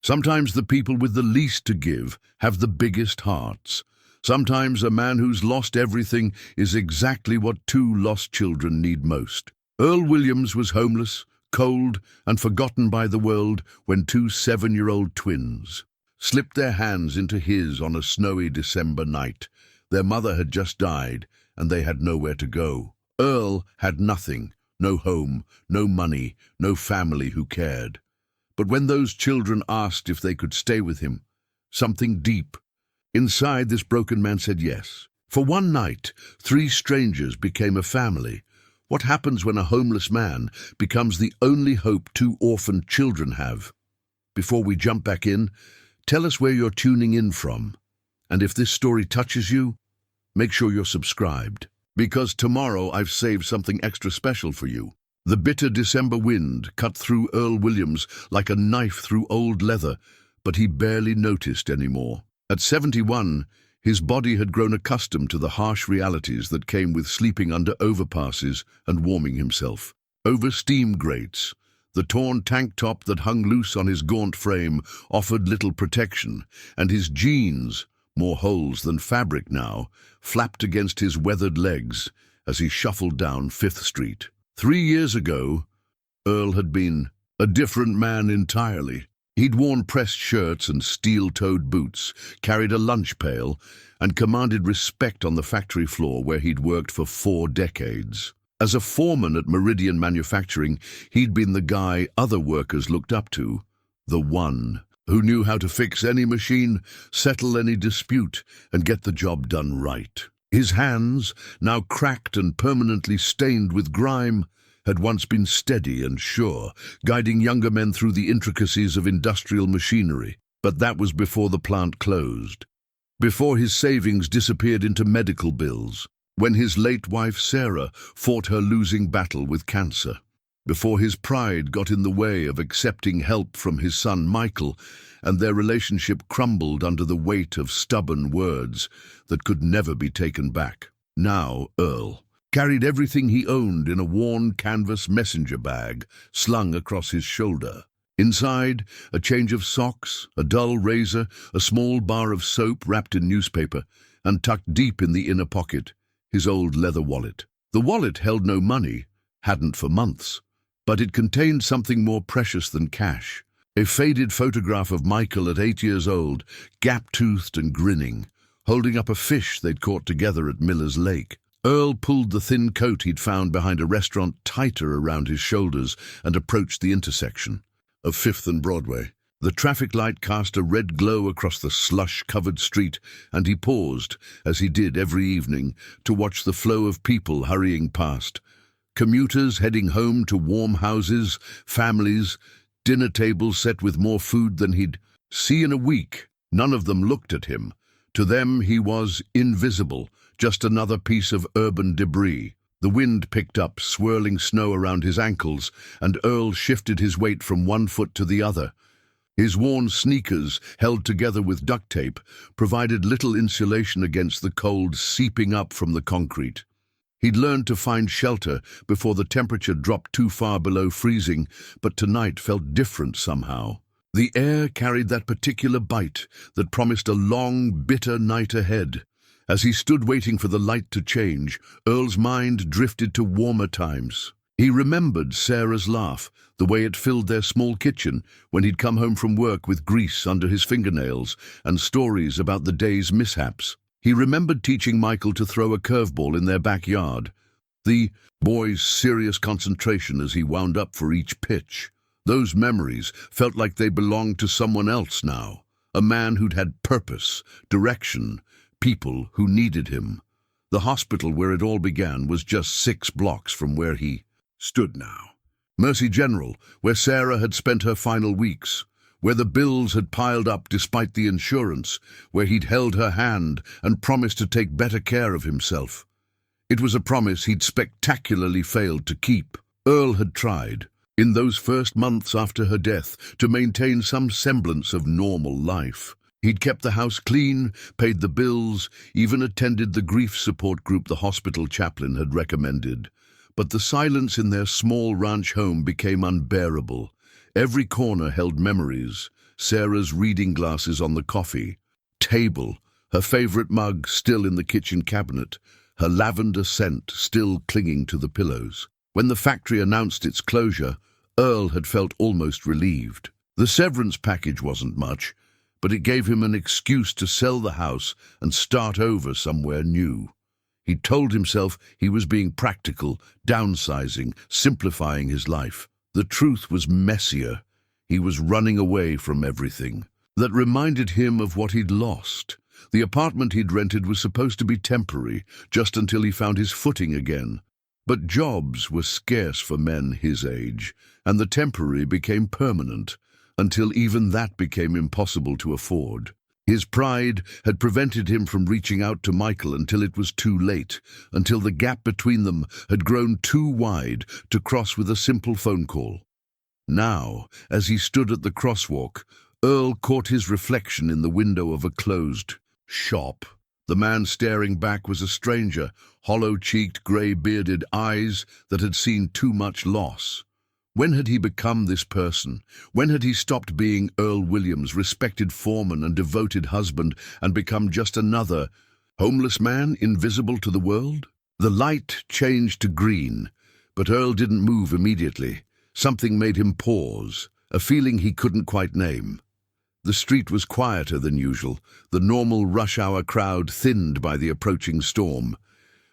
Sometimes the people with the least to give have the biggest hearts. Sometimes a man who's lost everything is exactly what two lost children need most. Earl Williams was homeless, cold, and forgotten by the world when two 7-year-old twins slipped their hands into his on a snowy December night. Their mother had just died, and they had nowhere to go. Earl had nothing, no home, no money, no family who cared. But when those children asked if they could stay with him, something deep inside this broken man said yes. For one night, 3 strangers became a family. What happens when a homeless man becomes the only hope 2 orphaned children have? Before we jump back in, tell us where you're tuning in from. And if this story touches you, make sure you're subscribed, because tomorrow I've saved something extra special for you. The bitter December wind cut through Earl Williams like a knife through old leather, but he barely noticed anymore. At 71, his body had grown accustomed to the harsh realities that came with sleeping under overpasses and warming himself over steam grates. The torn tank top that hung loose on his gaunt frame offered little protection, and his jeans, more holes than fabric now, flapped against his weathered legs as he shuffled down 5th Street. 3 years ago, Earl had been a different man entirely. He'd worn pressed shirts and steel-toed boots, carried a lunch pail, and commanded respect on the factory floor where he'd worked for 4 decades. As a foreman at Meridian Manufacturing, he'd been the guy other workers looked up to, the one who knew how to fix any machine, settle any dispute, and get the job done right. His hands, now cracked and permanently stained with grime, had once been steady and sure, guiding younger men through the intricacies of industrial machinery. But that was before the plant closed, before his savings disappeared into medical bills, when his late wife Sarah fought her losing battle with cancer, before his pride got in the way of accepting help from his son Michael, and their relationship crumbled under the weight of stubborn words that could never be taken back. Now Earl carried everything he owned in a worn canvas messenger bag slung across his shoulder. Inside, a change of socks, a dull razor, a small bar of soap wrapped in newspaper, and tucked deep in the inner pocket, his old leather wallet. The wallet held no money, hadn't for months, but it contained something more precious than cash. A faded photograph of Michael at 8 years old, gap-toothed and grinning, holding up a fish they'd caught together at Miller's Lake. Earl pulled the thin coat he'd found behind a restaurant tighter around his shoulders and approached the intersection of 5th and Broadway. The traffic light cast a red glow across the slush-covered street, and he paused, as he did every evening, to watch the flow of people hurrying past. Commuters heading home to warm houses, families, dinner tables set with more food than he'd see in a week. None of them looked at him. To them he was invisible, just another piece of urban debris. The wind picked up, swirling snow around his ankles, and Earl shifted his weight from one foot to the other. His worn sneakers, held together with duct tape, provided little insulation against the cold seeping up from the concrete. He'd learned to find shelter before the temperature dropped too far below freezing, but tonight felt different somehow. The air carried that particular bite that promised a long, bitter night ahead. As he stood waiting for the light to change, Earl's mind drifted to warmer times. He remembered Sarah's laugh, the way it filled their small kitchen when he'd come home from work with grease under his fingernails and stories about the day's mishaps. He remembered teaching Michael to throw a curveball in their backyard, the boy's serious concentration as he wound up for each pitch. Those memories felt like they belonged to someone else now, a man who'd had purpose, direction, people who needed him. The hospital where it all began was just 6 blocks from where he stood now. Mercy General, where Sarah had spent her final weeks, where the bills had piled up despite the insurance, where he'd held her hand and promised to take better care of himself. It was a promise he'd spectacularly failed to keep. Earl had tried, in those first months after her death, to maintain some semblance of normal life. He'd kept the house clean, paid the bills, even attended the grief support group the hospital chaplain had recommended. But the silence in their small ranch home became unbearable. Every corner held memories, Sarah's reading glasses on the coffee table, her favorite mug still in the kitchen cabinet, her lavender scent still clinging to the pillows. When the factory announced its closure, Earl had felt almost relieved. The severance package wasn't much, but it gave him an excuse to sell the house and start over somewhere new. He told himself he was being practical, downsizing, simplifying his life. The truth was messier. He was running away from everything. That reminded him of what he'd lost. The apartment he'd rented was supposed to be temporary, just until he found his footing again. But jobs were scarce for men his age, and the temporary became permanent, until even that became impossible to afford. His pride had prevented him from reaching out to Michael until it was too late, until the gap between them had grown too wide to cross with a simple phone call. Now, as he stood at the crosswalk, Earl caught his reflection in the window of a closed shop. The man staring back was a stranger, hollow-cheeked, grey-bearded eyes that had seen too much loss. When had he become this person? When had he stopped being Earl Williams, respected foreman and devoted husband, and become just another homeless man, invisible to the world? The light changed to green, but Earl didn't move immediately. Something made him pause, a feeling he couldn't quite name. The street was quieter than usual, the normal rush-hour crowd thinned by the approaching storm.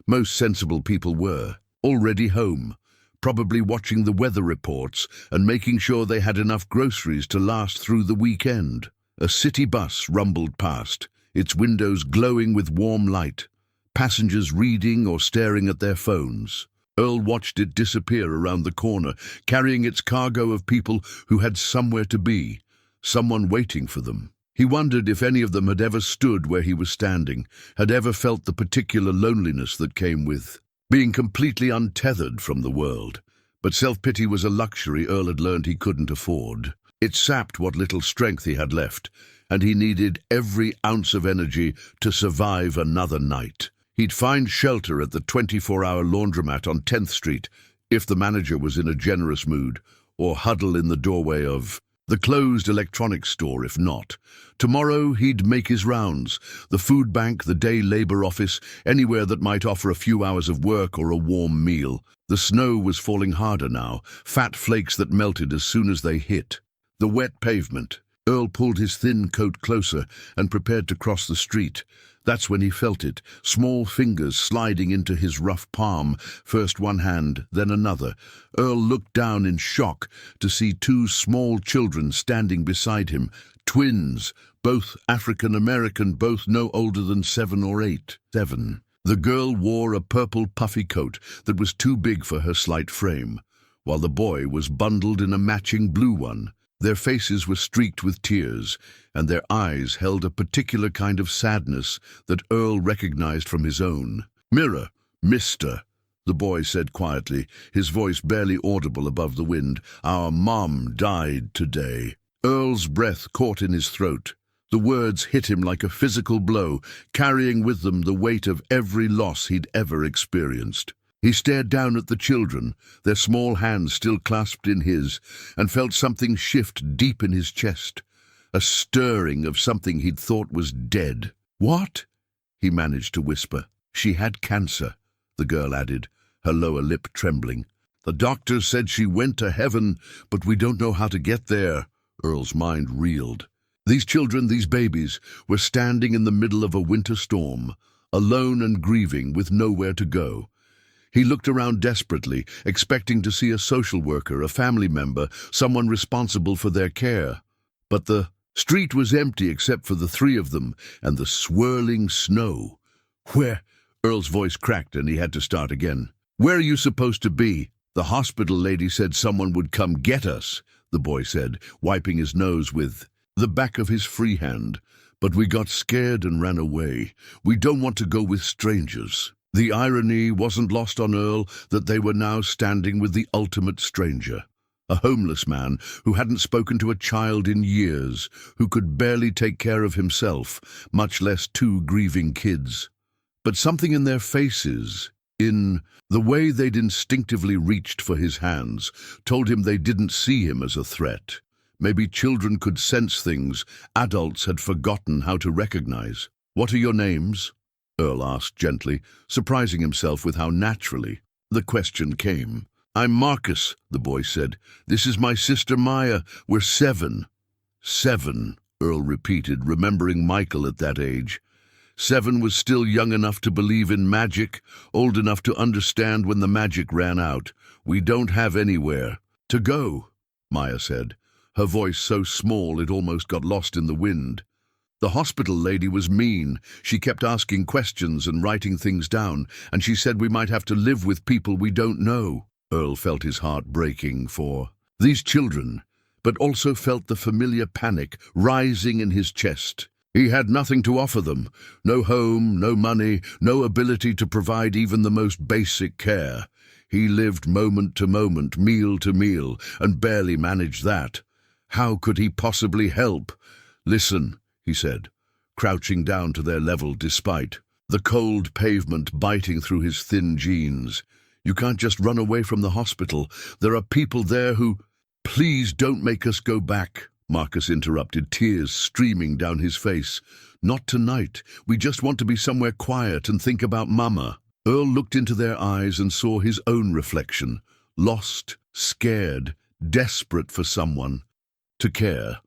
Most sensible people were already home, probably watching the weather reports and making sure they had enough groceries to last through the weekend. A city bus rumbled past, its windows glowing with warm light, passengers reading or staring at their phones. Earl watched it disappear around the corner, carrying its cargo of people who had somewhere to be, someone waiting for them. He wondered if any of them had ever stood where he was standing, had ever felt the particular loneliness that came with being completely untethered from the world. But self-pity was a luxury Earl had learned he couldn't afford. It sapped what little strength he had left, and he needed every ounce of energy to survive another night. He'd find shelter at the 24-hour laundromat on 10th Street, if the manager was in a generous mood, or huddle in the doorway of the closed electronics store if not. Tomorrow he'd make his rounds, the food bank, the day labor office, anywhere that might offer a few hours of work or a warm meal. The snow was falling harder now, fat flakes that melted as soon as they hit the wet pavement. Earl pulled his thin coat closer and prepared to cross the street. That's when he felt it, small fingers sliding into his rough palm, first one hand, then another. Earl looked down in shock to see two small children standing beside him, twins, both African-American, both no older than 7 or 8. The girl wore a purple puffy coat that was too big for her slight frame, while the boy was bundled in a matching blue one. Their faces were streaked with tears, and their eyes held a particular kind of sadness that Earl recognized from his own. "Mirror, mister," the boy said quietly, his voice barely audible above the wind. "Our mom died today." Earl's breath caught in his throat. The words hit him like a physical blow, carrying with them the weight of every loss he'd ever experienced. He stared down at the children, their small hands still clasped in his, and felt something shift deep in his chest, a stirring of something he'd thought was dead. "What?" he managed to whisper. "She had cancer," the girl added, her lower lip trembling. "The doctor said she went to heaven, but we don't know how to get there." Earl's mind reeled. These children, these babies, were standing in the middle of a winter storm, alone and grieving, with nowhere to go. He looked around desperately, expecting to see a social worker, a family member, someone responsible for their care. But the street was empty except for the three of them and the swirling snow. "Where?" Earl's voice cracked and he had to start again. "Where are you supposed to be?" "The hospital lady said someone would come get us," the boy said, wiping his nose with the back of his free hand. "But we got scared and ran away. We don't want to go with strangers." The irony wasn't lost on Earl that they were now standing with the ultimate stranger, a homeless man who hadn't spoken to a child in years, who could barely take care of himself, much less 2 grieving kids. But something in their faces, in the way they'd instinctively reached for his hands, told him they didn't see him as a threat. Maybe children could sense things adults had forgotten how to recognize. "What are your names?" Earl asked gently, surprising himself with how naturally the question came. "I'm Marcus," the boy said. "This is my sister Maya. We're 7. 7, Earl repeated, remembering Michael at that age. 7 was still young enough to believe in magic, old enough to understand when the magic ran out. "We don't have anywhere to go," Maya said, her voice so small it almost got lost in the wind. "The hospital lady was mean. She kept asking questions and writing things down, and she said we might have to live with people we don't know." Earl felt his heart breaking for these children, but also felt the familiar panic rising in his chest. He had nothing to offer them, no home, no money, no ability to provide even the most basic care. He lived moment to moment, meal to meal, and barely managed that. How could he possibly help? "Listen," he said, crouching down to their level despite the cold pavement biting through his thin jeans. "You can't just run away from the hospital. There are people there who—" "Please don't make us go back," Marcus interrupted, tears streaming down his face. "Not tonight. We just want to be somewhere quiet and think about Mama." Earl looked into their eyes and saw his own reflection, lost, scared, desperate for someone to care.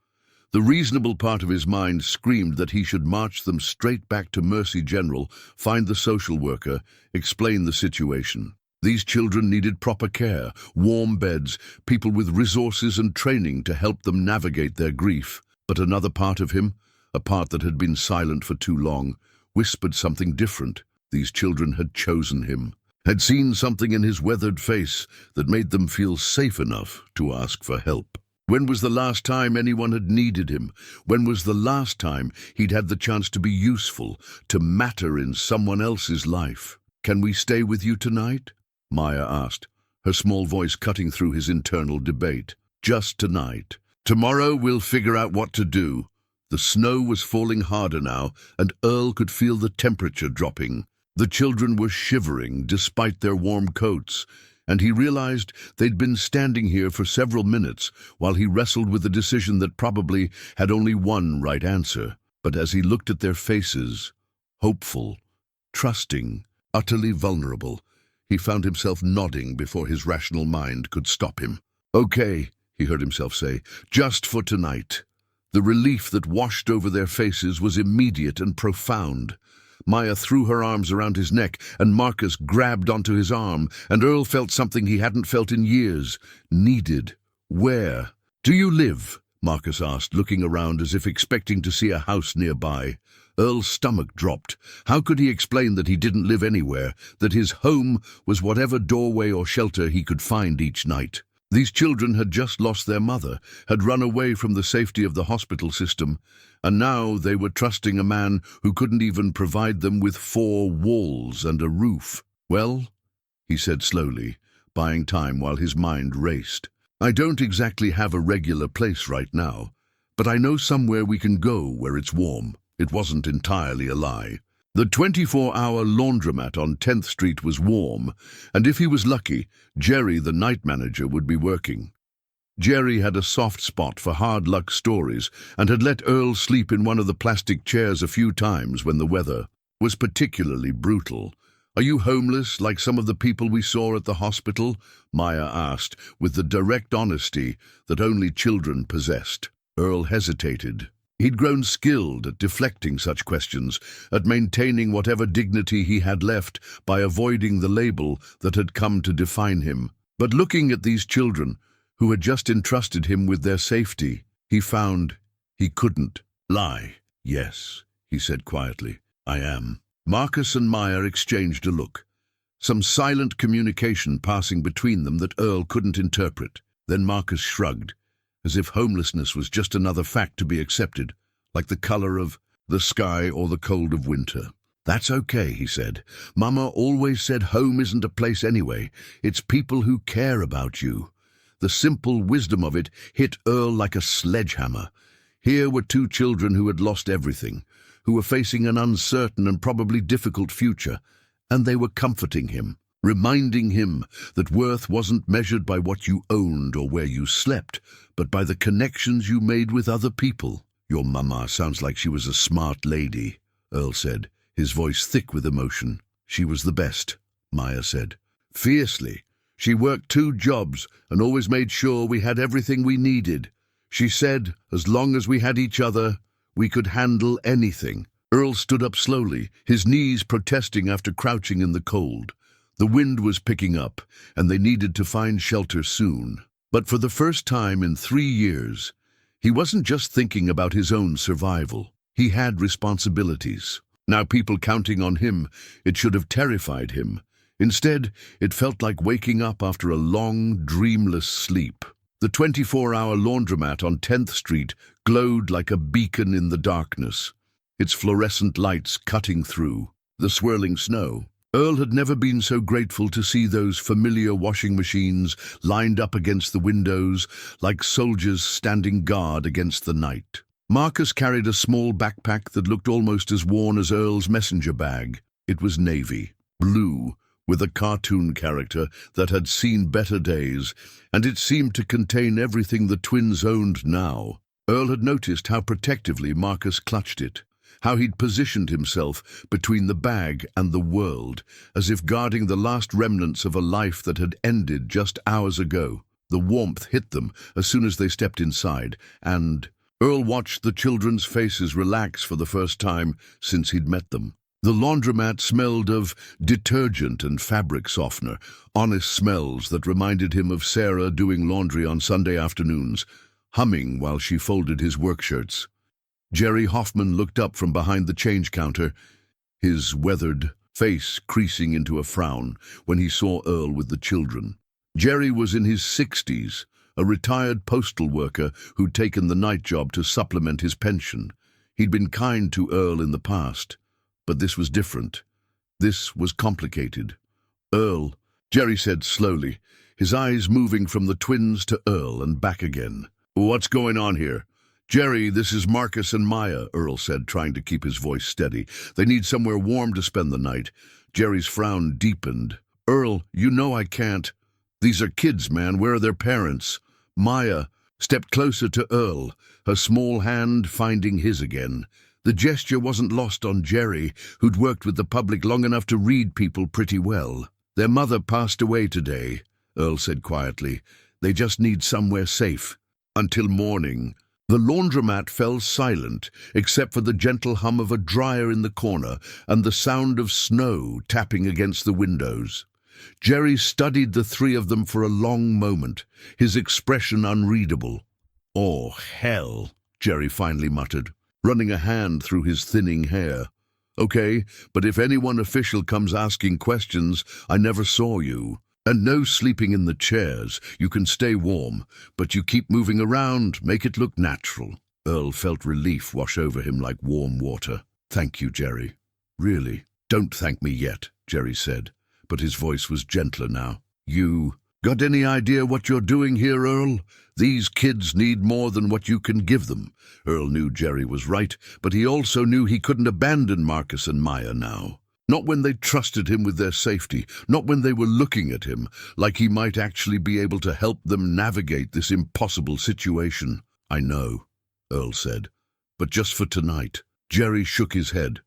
The reasonable part of his mind screamed that he should march them straight back to Mercy General, find the social worker, explain the situation. These children needed proper care, warm beds, people with resources and training to help them navigate their grief. But another part of him, a part that had been silent for too long, whispered something different. These children had chosen him, had seen something in his weathered face that made them feel safe enough to ask for help. When was the last time anyone had needed him? When was the last time he'd had the chance to be useful, to matter in someone else's life? "Can we stay with you tonight?" Maya asked, her small voice cutting through his internal debate. "Just tonight. Tomorrow we'll figure out what to do." The snow was falling harder now, and Earl could feel the temperature dropping. The children were shivering despite their warm coats, and he realized they'd been standing here for several minutes while he wrestled with a decision that probably had only one right answer. But as he looked at their faces, hopeful, trusting, utterly vulnerable, he found himself nodding before his rational mind could stop him. "Okay," he heard himself say, "just for tonight." The relief that washed over their faces was immediate and profound. Maya threw her arms around his neck, and Marcus grabbed onto his arm, and Earl felt something he hadn't felt in years. Needed. "Where do you live?" Marcus asked, looking around as if expecting to see a house nearby. Earl's stomach dropped. How could he explain that he didn't live anywhere, that his home was whatever doorway or shelter he could find each night? These children had just lost their mother, had run away from the safety of the hospital system, and now they were trusting a man who couldn't even provide them with 4 walls and a roof. "Well," he said slowly, buying time while his mind raced, "I don't exactly have a regular place right now, but I know somewhere we can go where it's warm." It wasn't entirely a lie. The 24-hour laundromat on 10th Street was warm, and if he was lucky, Jerry, the night manager, would be working. Jerry had a soft spot for hard luck stories and had let Earl sleep in one of the plastic chairs a few times when the weather was particularly brutal. "Are you homeless like some of the people we saw at the hospital?" Maya asked, with the direct honesty that only children possessed. Earl hesitated. He'd grown skilled at deflecting such questions, at maintaining whatever dignity he had left by avoiding the label that had come to define him. But looking at these children, who had just entrusted him with their safety, he found he couldn't lie. "Yes," he said quietly, "I am." Marcus and Maya exchanged a look, some silent communication passing between them that Earl couldn't interpret. Then Marcus shrugged, as if homelessness was just another fact to be accepted, like the color of the sky or the cold of winter. "That's okay," he said. "Mama always said home isn't a place anyway. It's people who care about you." The simple wisdom of it hit Earl like a sledgehammer. Here were 2 children who had lost everything, who were facing an uncertain and probably difficult future, and they were comforting him. reminding him that worth wasn't measured by what you owned or where you slept, but by the connections you made with other people. "Your mama sounds like she was a smart lady," Earl said, his voice thick with emotion. "She was the best," Maya said. "Fiercely. She worked 2 jobs and always made sure we had everything we needed. She said, as long as we had each other, we could handle anything." Earl stood up slowly, his knees protesting after crouching in the cold. The wind was picking up, and they needed to find shelter soon. But for the first time in 3 years, he wasn't just thinking about his own survival. He had responsibilities. Now people counting on him, it should have terrified him. Instead, it felt like waking up after a long, dreamless sleep. The 24-hour laundromat on 10th Street glowed like a beacon in the darkness, its fluorescent lights cutting through the swirling snow. Earl had never been so grateful to see those familiar washing machines lined up against the windows, like soldiers standing guard against the night. Marcus carried a small backpack that looked almost as worn as Earl's messenger bag. It was navy, blue, with a cartoon character that had seen better days, and it seemed to contain everything the twins owned now. Earl had noticed how protectively Marcus clutched it, how he'd positioned himself between the bag and the world, as if guarding the last remnants of a life that had ended just hours ago. The warmth hit them as soon as they stepped inside, and Earl watched the children's faces relax for the first time since he'd met them. The laundromat smelled of detergent and fabric softener, honest smells that reminded him of Sarah doing laundry on Sunday afternoons, humming while she folded his work shirts. Jerry Hoffman looked up from behind the change counter, his weathered face creasing into a frown when he saw Earl with the children. Jerry was in his 60s, a retired postal worker who'd taken the night job to supplement his pension. He'd been kind to Earl in the past, but this was different. This was complicated. "Earl," Jerry said slowly, his eyes moving from the twins to Earl and back again. "What's going on here?" "Jerry, this is Marcus and Maya," Earl said, trying to keep his voice steady. "They need somewhere warm to spend the night." Jerry's frown deepened. "Earl, you know I can't. These are kids, man. Where are their parents?" Maya stepped closer to Earl, her small hand finding his again. The gesture wasn't lost on Jerry, who'd worked with the public long enough to read people pretty well. "Their mother passed away today," Earl said quietly. "They just need somewhere safe. Until morning." The laundromat fell silent, except for the gentle hum of a dryer in the corner and the sound of snow tapping against the windows. Jerry studied the 3 of them for a long moment, his expression unreadable. "Oh, hell," Jerry finally muttered, running a hand through his thinning hair. "Okay, but if anyone official comes asking questions, I never saw you. And no sleeping in the chairs. You can stay warm, but you keep moving around, make it look natural." Earl felt relief wash over him like warm water. "Thank you, Jerry. Really." "Don't thank me yet," Jerry said, but his voice was gentler now. "You got any idea what you're doing here, Earl? These kids need more than what you can give them." Earl knew Jerry was right, but he also knew he couldn't abandon Marcus and Maya now. Not when they trusted him with their safety, not when they were looking at him like he might actually be able to help them navigate this impossible situation. "I know," Earl said, "but just for tonight." Jerry shook his head,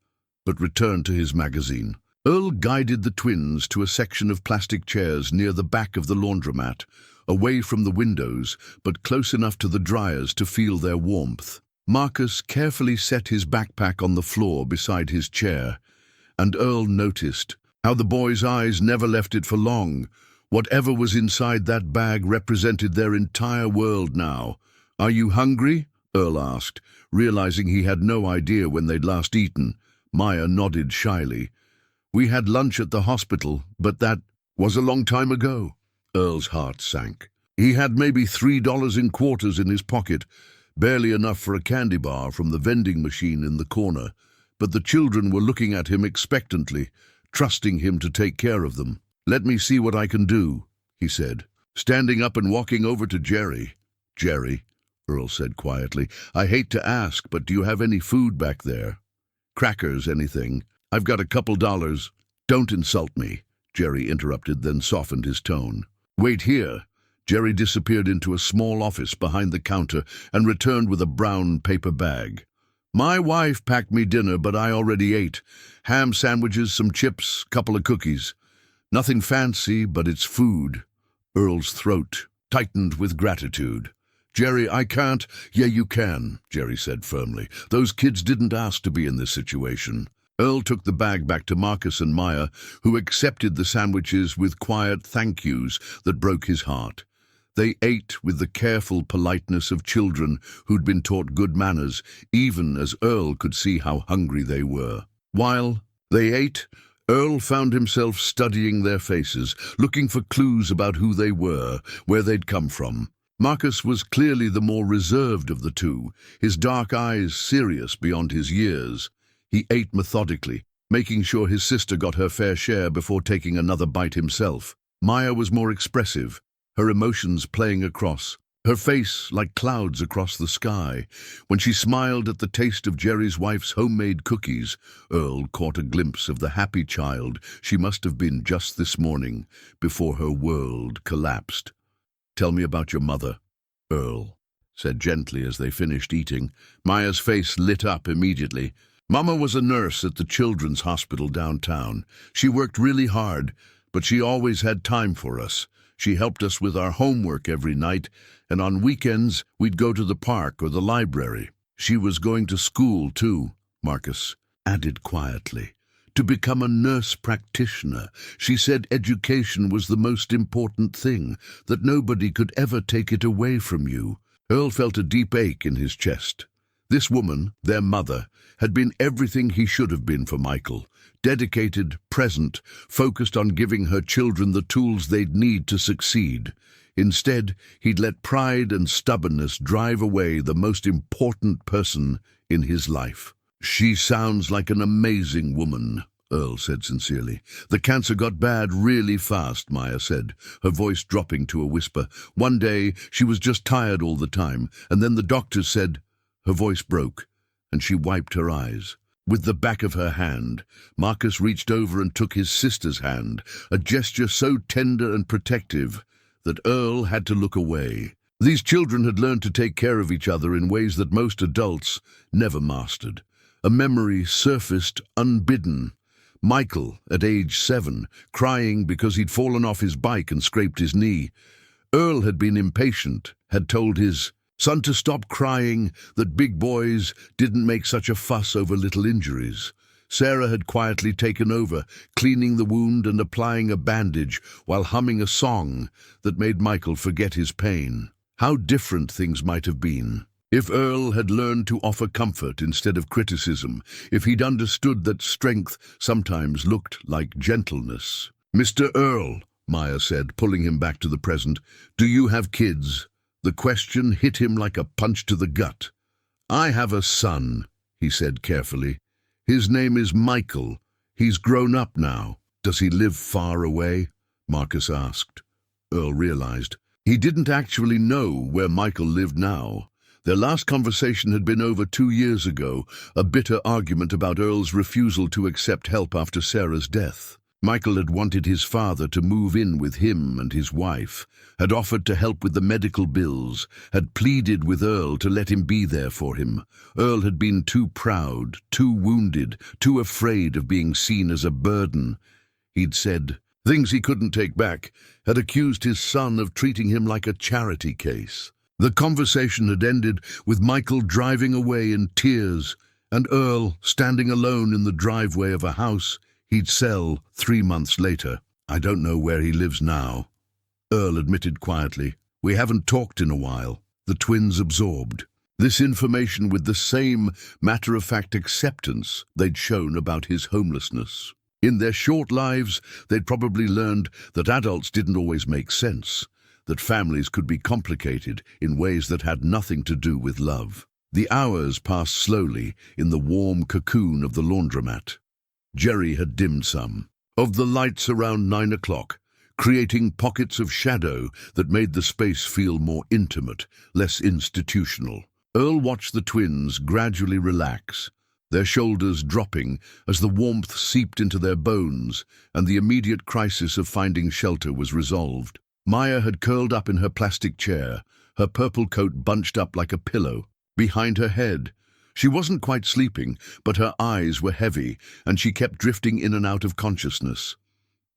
but returned to his magazine. Earl guided the twins to a section of plastic chairs near the back of the laundromat, away from the windows, but close enough to the dryers to feel their warmth. Marcus carefully set his backpack on the floor beside his chair, and Earl noticed how the boy's eyes never left it for long. Whatever was inside that bag represented their entire world now. "Are you hungry?" Earl asked, realizing he had no idea when they'd last eaten. Maya nodded shyly. "We had lunch at the hospital, but that was a long time ago." Earl's heart sank. He had maybe $3 in quarters in his pocket, barely enough for a candy bar from the vending machine in the corner. But the children were looking at him expectantly, trusting him to take care of them. "Let me see what I can do," he said, standing up and walking over to Jerry. "Jerry," Earl said quietly, "I hate to ask, but do you have any food back there? Crackers, anything? I've got a couple dollars." "Don't insult me," Jerry interrupted, then softened his tone. "Wait here." Jerry disappeared into a small office behind the counter and returned with a brown paper bag. "My wife packed me dinner, but I already ate. Ham sandwiches, some chips, couple of cookies. Nothing fancy, but it's food." Earl's throat tightened with gratitude. "Jerry, I can't." "Yeah, you can," Jerry said firmly. "Those kids didn't ask to be in this situation." Earl took the bag back to Marcus and Maya, who accepted the sandwiches with quiet thank yous that broke his heart. They ate with the careful politeness of children who'd been taught good manners, even as Earl could see how hungry they were. While they ate, Earl found himself studying their faces, looking for clues about who they were, where they'd come from. Marcus was clearly the more reserved of the two, his dark eyes serious beyond his years. He ate methodically, making sure his sister got her fair share before taking another bite himself. Maya was more expressive, her emotions playing across, her face like clouds across the sky. When she smiled at the taste of Jerry's wife's homemade cookies, Earl caught a glimpse of the happy child she must have been just this morning, before her world collapsed. "Tell me about your mother," Earl said gently as they finished eating. Maya's face lit up immediately. "Mama was a nurse at the children's hospital downtown. She worked really hard, but she always had time for us. She helped us with our homework every night, and on weekends we'd go to the park or the library. She was going to school too," Marcus added quietly, "to become a nurse practitioner. She said education was the most important thing, that nobody could ever take it away from you." Earl felt a deep ache in his chest. This woman, their mother, had been everything he should have been for Michael. Dedicated, present, focused on giving her children the tools they'd need to succeed. Instead, he'd let pride and stubbornness drive away the most important person in his life. "She sounds like an amazing woman," Earl said sincerely. "The cancer got bad really fast," Maya said, her voice dropping to a whisper. "One day, she was just tired all the time, and then the doctors said—" Her voice broke, and she wiped her eyes. With the back of her hand, Marcus reached over and took his sister's hand, a gesture so tender and protective that Earl had to look away. These children had learned to take care of each other in ways that most adults never mastered. A memory surfaced unbidden. Michael, at age 7, crying because he'd fallen off his bike and scraped his knee. Earl had been impatient, had told his son to stop crying, that big boys didn't make such a fuss over little injuries. Sarah had quietly taken over, cleaning the wound and applying a bandage while humming a song that made Michael forget his pain. How different things might have been if Earl had learned to offer comfort instead of criticism, if he'd understood that strength sometimes looked like gentleness. "Mr. Earl," Maya said, pulling him back to the present, "do you have kids?" The question hit him like a punch to the gut. "I have a son," he said carefully. "His name is Michael. He's grown up now." "Does he live far away?" Marcus asked. Earl realized he didn't actually know where Michael lived now. Their last conversation had been over 2 years ago, a bitter argument about Earl's refusal to accept help after Sarah's death. Michael had wanted his father to move in with him and his wife, had offered to help with the medical bills, had pleaded with Earl to let him be there for him. Earl had been too proud, too wounded, too afraid of being seen as a burden. He'd said things he couldn't take back, had accused his son of treating him like a charity case. The conversation had ended with Michael driving away in tears, and Earl standing alone in the driveway of a house he'd sell 3 months later. "I don't know where he lives now," Earl admitted quietly. "We haven't talked in a while." The twins absorbed this information with the same matter-of-fact acceptance they'd shown about his homelessness. In their short lives, they'd probably learned that adults didn't always make sense, that families could be complicated in ways that had nothing to do with love. The hours passed slowly in the warm cocoon of the laundromat. Jerry had dimmed some of the lights around 9 o'clock, creating pockets of shadow that made the space feel more intimate, less institutional. Earl watched the twins gradually relax, their shoulders dropping as the warmth seeped into their bones and the immediate crisis of finding shelter was resolved. Maya had curled up in her plastic chair, her purple coat bunched up like a pillow behind her head. She wasn't quite sleeping, but her eyes were heavy, and she kept drifting in and out of consciousness.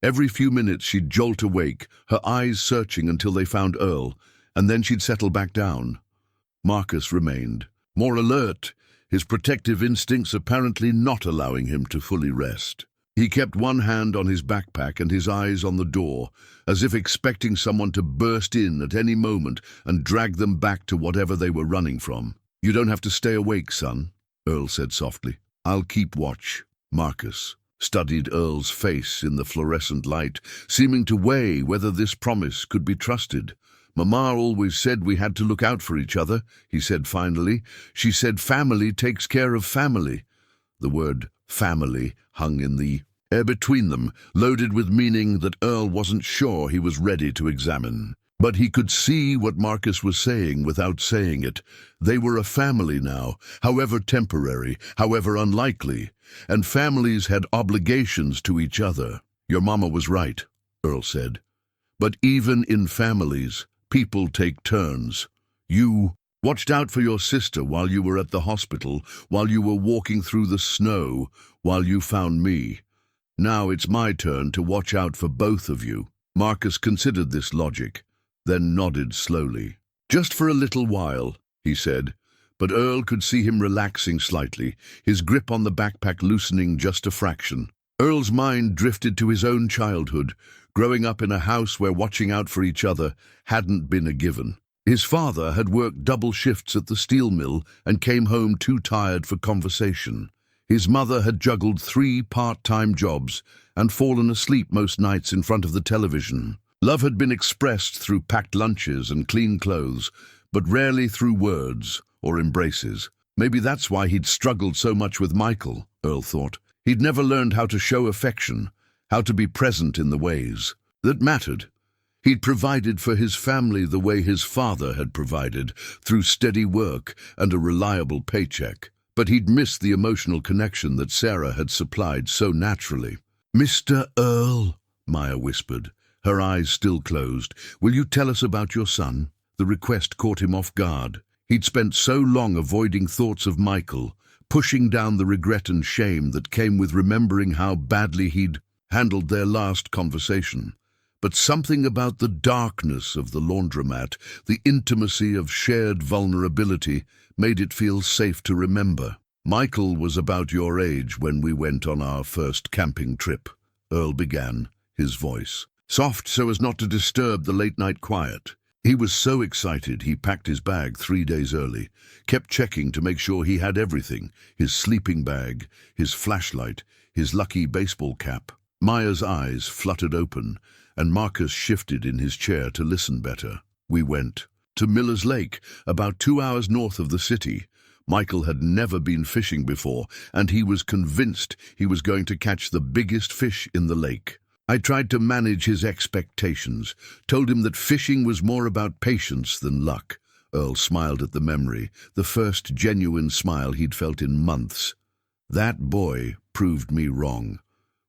Every few minutes she'd jolt awake, her eyes searching until they found Earl, and then she'd settle back down. Marcus remained, more alert, his protective instincts apparently not allowing him to fully rest. He kept one hand on his backpack and his eyes on the door, as if expecting someone to burst in at any moment and drag them back to whatever they were running from. "You don't have to stay awake, son," Earl said softly. "I'll keep watch." Marcus studied Earl's face in the fluorescent light, seeming to weigh whether this promise could be trusted. "Mama always said we had to look out for each other," he said finally. "She said family takes care of family." The word family hung in the air between them, loaded with meaning that Earl wasn't sure he was ready to examine. But he could see what Marcus was saying without saying it. They were a family now, however temporary, however unlikely, and families had obligations to each other. "Your mama was right," Earl said. "But even in families, people take turns. You watched out for your sister while you were at the hospital, while you were walking through the snow, while you found me. Now it's my turn to watch out for both of you." Marcus considered this logic, then nodded slowly. "Just for a little while," he said, but Earl could see him relaxing slightly, his grip on the backpack loosening just a fraction. Earl's mind drifted to his own childhood, growing up in a house where watching out for each other hadn't been a given. His father had worked double shifts at the steel mill and came home too tired for conversation. His mother had juggled 3 part-time jobs and fallen asleep most nights in front of the television. Love had been expressed through packed lunches and clean clothes, but rarely through words or embraces. Maybe that's why he'd struggled so much with Michael, Earl thought. He'd never learned how to show affection, how to be present in the ways that mattered. He'd provided for his family the way his father had provided, through steady work and a reliable paycheck. But he'd missed the emotional connection that Sarah had supplied so naturally. "Mr. Earl," Maya whispered, her eyes still closed, "will you tell us about your son?" The request caught him off guard. He'd spent so long avoiding thoughts of Michael, pushing down the regret and shame that came with remembering how badly he'd handled their last conversation. But something about the darkness of the laundromat, the intimacy of shared vulnerability, made it feel safe to remember. "Michael was about your age when we went on our first camping trip," Earl began, his voice soft so as not to disturb the late-night quiet. "He was so excited he packed his bag 3 days early, kept checking to make sure he had everything, his sleeping bag, his flashlight, his lucky baseball cap." Maya's eyes fluttered open, and Marcus shifted in his chair to listen better. "We went to Miller's Lake, about 2 hours north of the city. Michael had never been fishing before, and he was convinced he was going to catch the biggest fish in the lake. I tried to manage his expectations, told him that fishing was more about patience than luck." Earl smiled at the memory, the first genuine smile he'd felt in months. "That boy proved me wrong.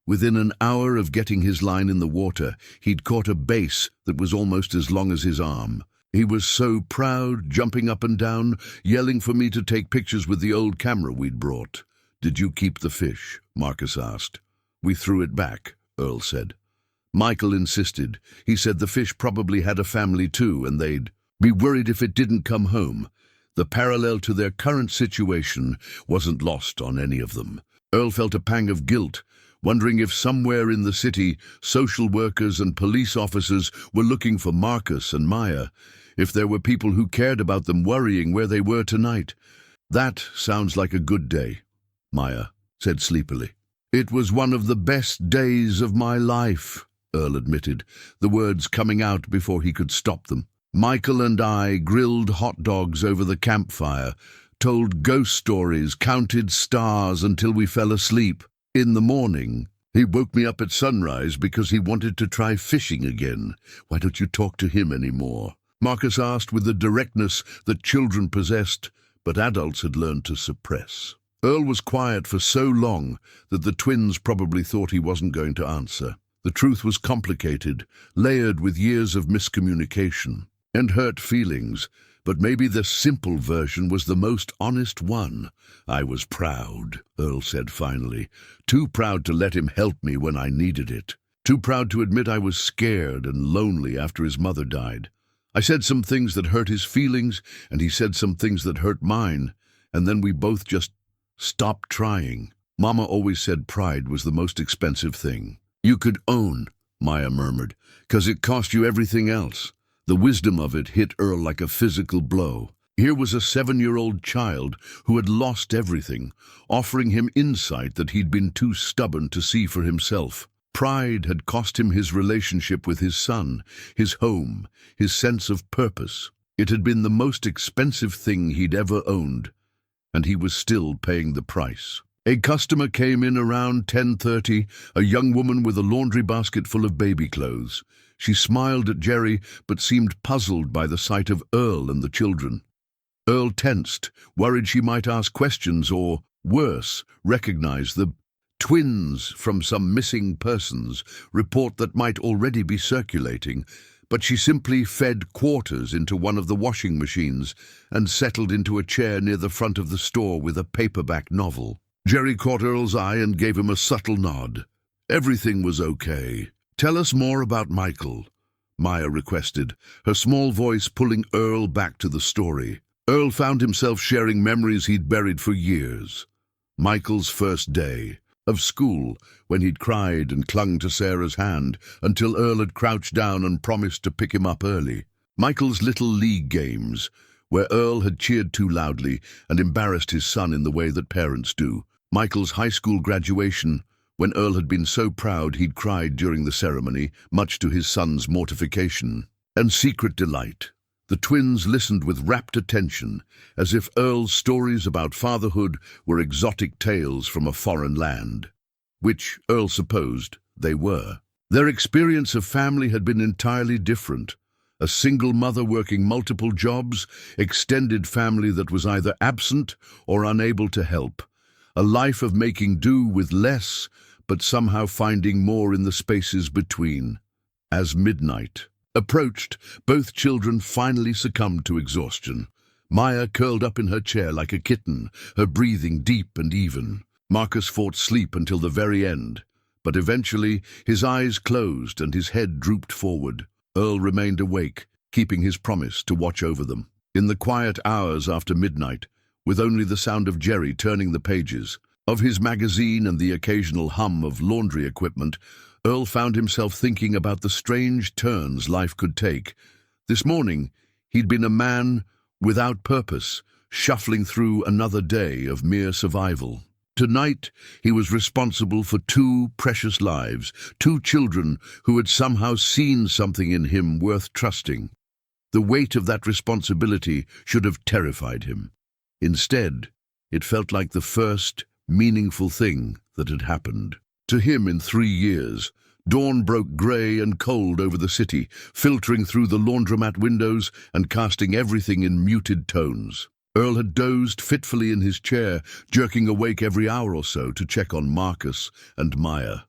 Within an hour of getting his line in the water, he'd caught a bass that was almost as long as his arm. He was so proud, jumping up and down, yelling for me to take pictures with the old camera we'd brought." "Did you keep the fish?" Marcus asked. "We threw it back," Earl said. "Michael insisted. He said the fish probably had a family too, and they'd be worried if it didn't come home." The parallel to their current situation wasn't lost on any of them. Earl felt a pang of guilt, wondering if somewhere in the city social workers and police officers were looking for Marcus and Maya, if there were people who cared about them worrying where they were tonight. "That sounds like a good day," Maya said sleepily. "It was one of the best days of my life," Earl admitted, the words coming out before he could stop them. "Michael and I grilled hot dogs over the campfire, told ghost stories, counted stars until we fell asleep. In the morning, he woke me up at sunrise because he wanted to try fishing again. Why don't you talk to him anymore?" Marcus asked with the directness that children possessed, but adults had learned to suppress. Earl was quiet for so long that the twins probably thought he wasn't going to answer. The truth was complicated, layered with years of miscommunication and hurt feelings, but maybe the simple version was the most honest one. "I was proud," Earl said finally. "Too proud to let him help me when I needed it. Too proud to admit I was scared and lonely after his mother died. I said some things that hurt his feelings, and he said some things that hurt mine, and then we both just stopped trying." Mama always said pride was the most expensive thing you could own, Maya murmured, "'cause it cost you everything else." The wisdom of it hit Earl like a physical blow. Here was a 7-year-old child who had lost everything, offering him insight that he'd been too stubborn to see for himself. Pride had cost him his relationship with his son, his home, his sense of purpose. It had been the most expensive thing he'd ever owned, and he was still paying the price. A customer came in around 10:30, a young woman with a laundry basket full of baby clothes. She smiled at Jerry, but seemed puzzled by the sight of Earl and the children. Earl tensed, worried she might ask questions or, worse, recognize the twins from some missing persons report that might already be circulating, but she simply fed quarters into one of the washing machines and settled into a chair near the front of the store with a paperback novel. Jerry caught Earl's eye and gave him a subtle nod. "Everything was okay. Tell us more about Michael," Maya requested, her small voice pulling Earl back to the story. Earl found himself sharing memories he'd buried for years. Michael's first day of school, when he'd cried and clung to Sarah's hand until Earl had crouched down and promised to pick him up early. Michael's little league games, where Earl had cheered too loudly and embarrassed his son in the way that parents do. Michael's high school graduation, when Earl had been so proud he'd cried during the ceremony, much to his son's mortification and secret delight. The twins listened with rapt attention, as if Earl's stories about fatherhood were exotic tales from a foreign land, which Earl supposed they were. Their experience of family had been entirely different. A single mother working multiple jobs, extended family that was either absent or unable to help, a life of making do with less, but somehow finding more in the spaces between. As midnight approached, both children finally succumbed to exhaustion. Maya curled up in her chair like a kitten, her breathing deep and even. Marcus fought sleep until the very end, but eventually his eyes closed and his head drooped forward. Earl remained awake, keeping his promise to watch over them. In the quiet hours after midnight, with only the sound of Jerry turning the pages of his magazine and the occasional hum of laundry equipment, Earl found himself thinking about the strange turns life could take. This morning, he'd been a man without purpose, shuffling through another day of mere survival. Tonight, he was responsible for 2 precious lives, 2 children who had somehow seen something in him worth trusting. The weight of that responsibility should have terrified him. Instead, it felt like the first meaningful thing that had happened. To him in 3 years, dawn broke grey and cold over the city, filtering through the laundromat windows and casting everything in muted tones. Earl had dozed fitfully in his chair, jerking awake every hour or so to check on Marcus and Maya.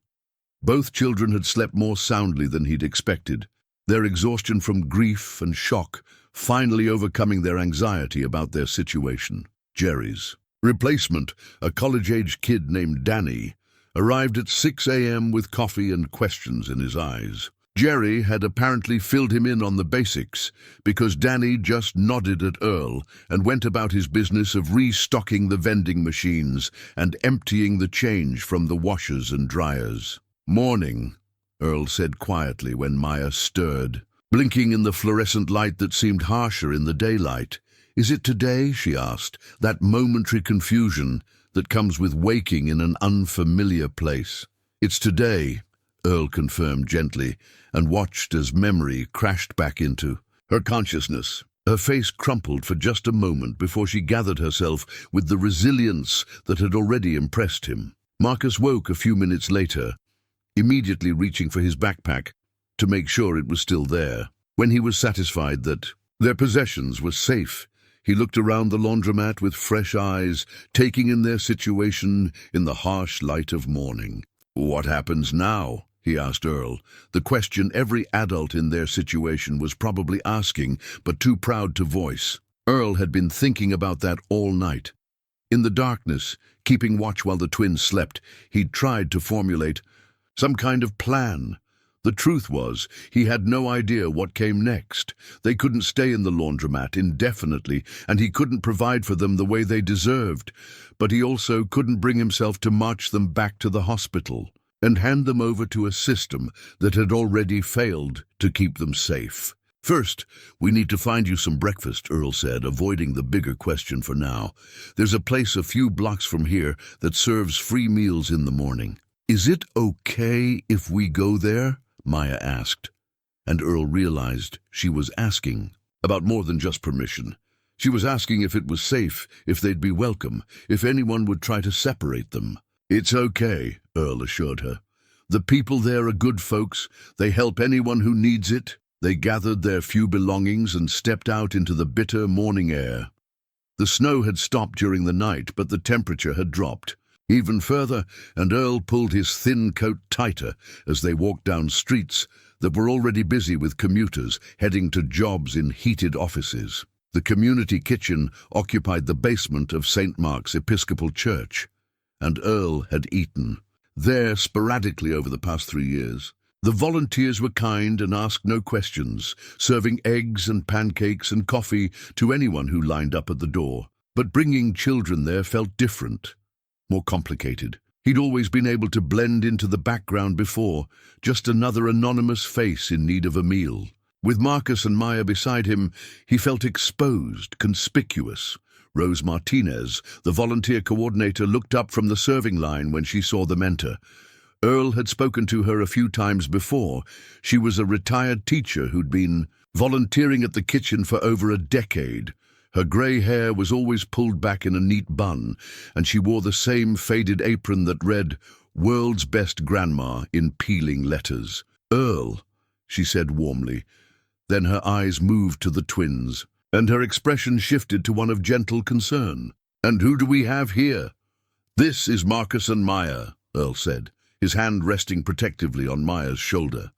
Both children had slept more soundly than he'd expected, their exhaustion from grief and shock finally overcoming their anxiety about their situation. Jerry's replacement, a college-age kid named Danny, arrived at 6 a.m. with coffee and questions in his eyes. Jerry had apparently filled him in on the basics, because Danny just nodded at Earl and went about his business of restocking the vending machines and emptying the change from the washers and dryers. "Morning," Earl said quietly when Maya stirred, blinking in the fluorescent light that seemed harsher in the daylight. "Is it today?" she asked, that momentary confusion that comes with waking in an unfamiliar place. "It's today," Earl confirmed gently, and watched as memory crashed back into her consciousness. Her face crumpled for just a moment before she gathered herself with the resilience that had already impressed him. Marcus woke a few minutes later, immediately reaching for his backpack to make sure it was still there. When he was satisfied that their possessions were safe, He looked around the laundromat with fresh eyes, taking in their situation in the harsh light of morning. "What happens now?" he asked Earl, the question every adult in their situation was probably asking, but too proud to voice. Earl had been thinking about that all night. In the darkness, keeping watch while the twins slept, he'd tried to formulate some kind of plan. The truth was, he had no idea what came next. They couldn't stay in the laundromat indefinitely, and he couldn't provide for them the way they deserved. But he also couldn't bring himself to march them back to the hospital and hand them over to a system that had already failed to keep them safe. "First, we need to find you some breakfast," Earl said, avoiding the bigger question for now. "There's a place a few blocks from here that serves free meals in the morning." "Is it okay if we go there?" Maya asked, and Earl realized she was asking about more than just permission. She was asking if it was safe, if they'd be welcome, if anyone would try to separate them. "It's okay," Earl assured her. "The people there are good folks. They help anyone who needs it." They gathered their few belongings and stepped out into the bitter morning air. The snow had stopped during the night, but the temperature had dropped even further, and Earl pulled his thin coat tighter as they walked down streets that were already busy with commuters heading to jobs in heated offices. The community kitchen occupied the basement of St. Mark's Episcopal Church, and Earl had eaten there sporadically over the past 3 years. The volunteers were kind and asked no questions, serving eggs and pancakes and coffee to anyone who lined up at the door. But bringing children there felt different, more complicated. He'd always been able to blend into the background before, just another anonymous face in need of a meal. With Marcus and Maya beside him, he felt exposed, conspicuous. Rose Martinez, the volunteer coordinator, looked up from the serving line when she saw them enter. Earl had spoken to her a few times before. She was a retired teacher who'd been volunteering at the kitchen for over a decade. Her grey hair was always pulled back in a neat bun, and she wore the same faded apron that read, "World's Best Grandma," in peeling letters. "Earl," she said warmly. Then her eyes moved to the twins, and her expression shifted to one of gentle concern. "And who do we have here?" "This is Marcus and Maya," Earl said, his hand resting protectively on Maya's shoulder.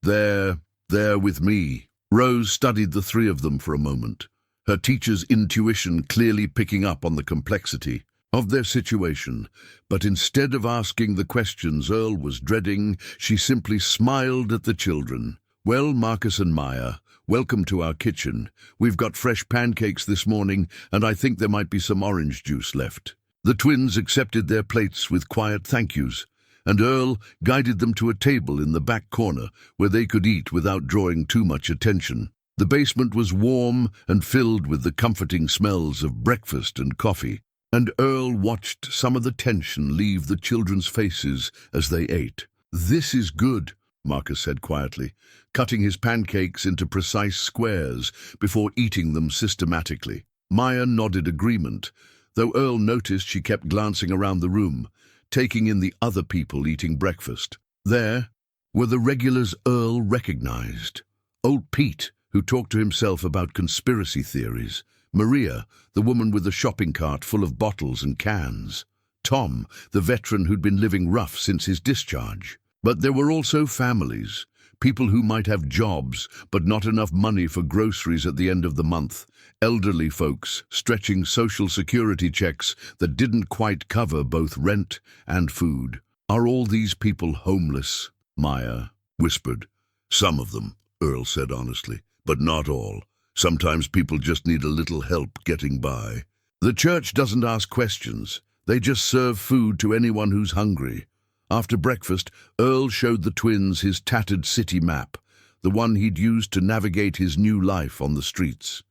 They're with me." Rose studied the three of them for a moment, her teacher's intuition clearly picking up on the complexity of their situation. But instead of asking the questions Earl was dreading, she simply smiled at the children. "Well, Marcus and Maya, welcome to our kitchen. We've got fresh pancakes this morning, and I think there might be some orange juice left." The twins accepted their plates with quiet thank yous, and Earl guided them to a table in the back corner where they could eat without drawing too much attention. The basement was warm and filled with the comforting smells of breakfast and coffee, and Earl watched some of the tension leave the children's faces as they ate. "This is good," Marcus said quietly, cutting his pancakes into precise squares before eating them systematically. Maya nodded agreement, though Earl noticed she kept glancing around the room, taking in the other people eating breakfast. There were the regulars Earl recognized. Old Pete, who talked to himself about conspiracy theories. Maria, the woman with the shopping cart full of bottles and cans. Tom, the veteran who'd been living rough since his discharge. But there were also families, people who might have jobs but not enough money for groceries at the end of the month. Elderly folks stretching social security checks that didn't quite cover both rent and food. "Are all these people homeless?" Maya whispered. "Some of them," Earl said honestly, "but not all. Sometimes people just need a little help getting by." "The church doesn't ask questions. They just serve food to anyone who's hungry." After breakfast, Earl showed the twins his tattered city map, the one he'd used to navigate his new life on the streets.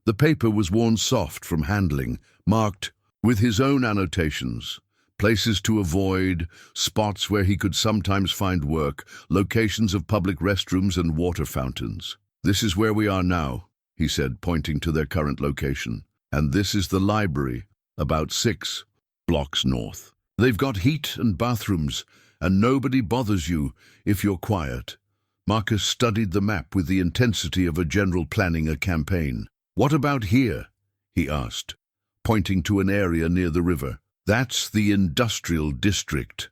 The paper was worn soft from handling, marked with his own annotations. Places to avoid, spots where he could sometimes find work, locations of public restrooms and water fountains. "This is where we are now," he said, pointing to their current location. "And this is the library, about 6 blocks north. They've got heat and bathrooms, and nobody bothers you if you're quiet." Marcus studied the map with the intensity of a general planning a campaign. "What about here?" he asked, pointing to an area near the river. "That's the industrial district,"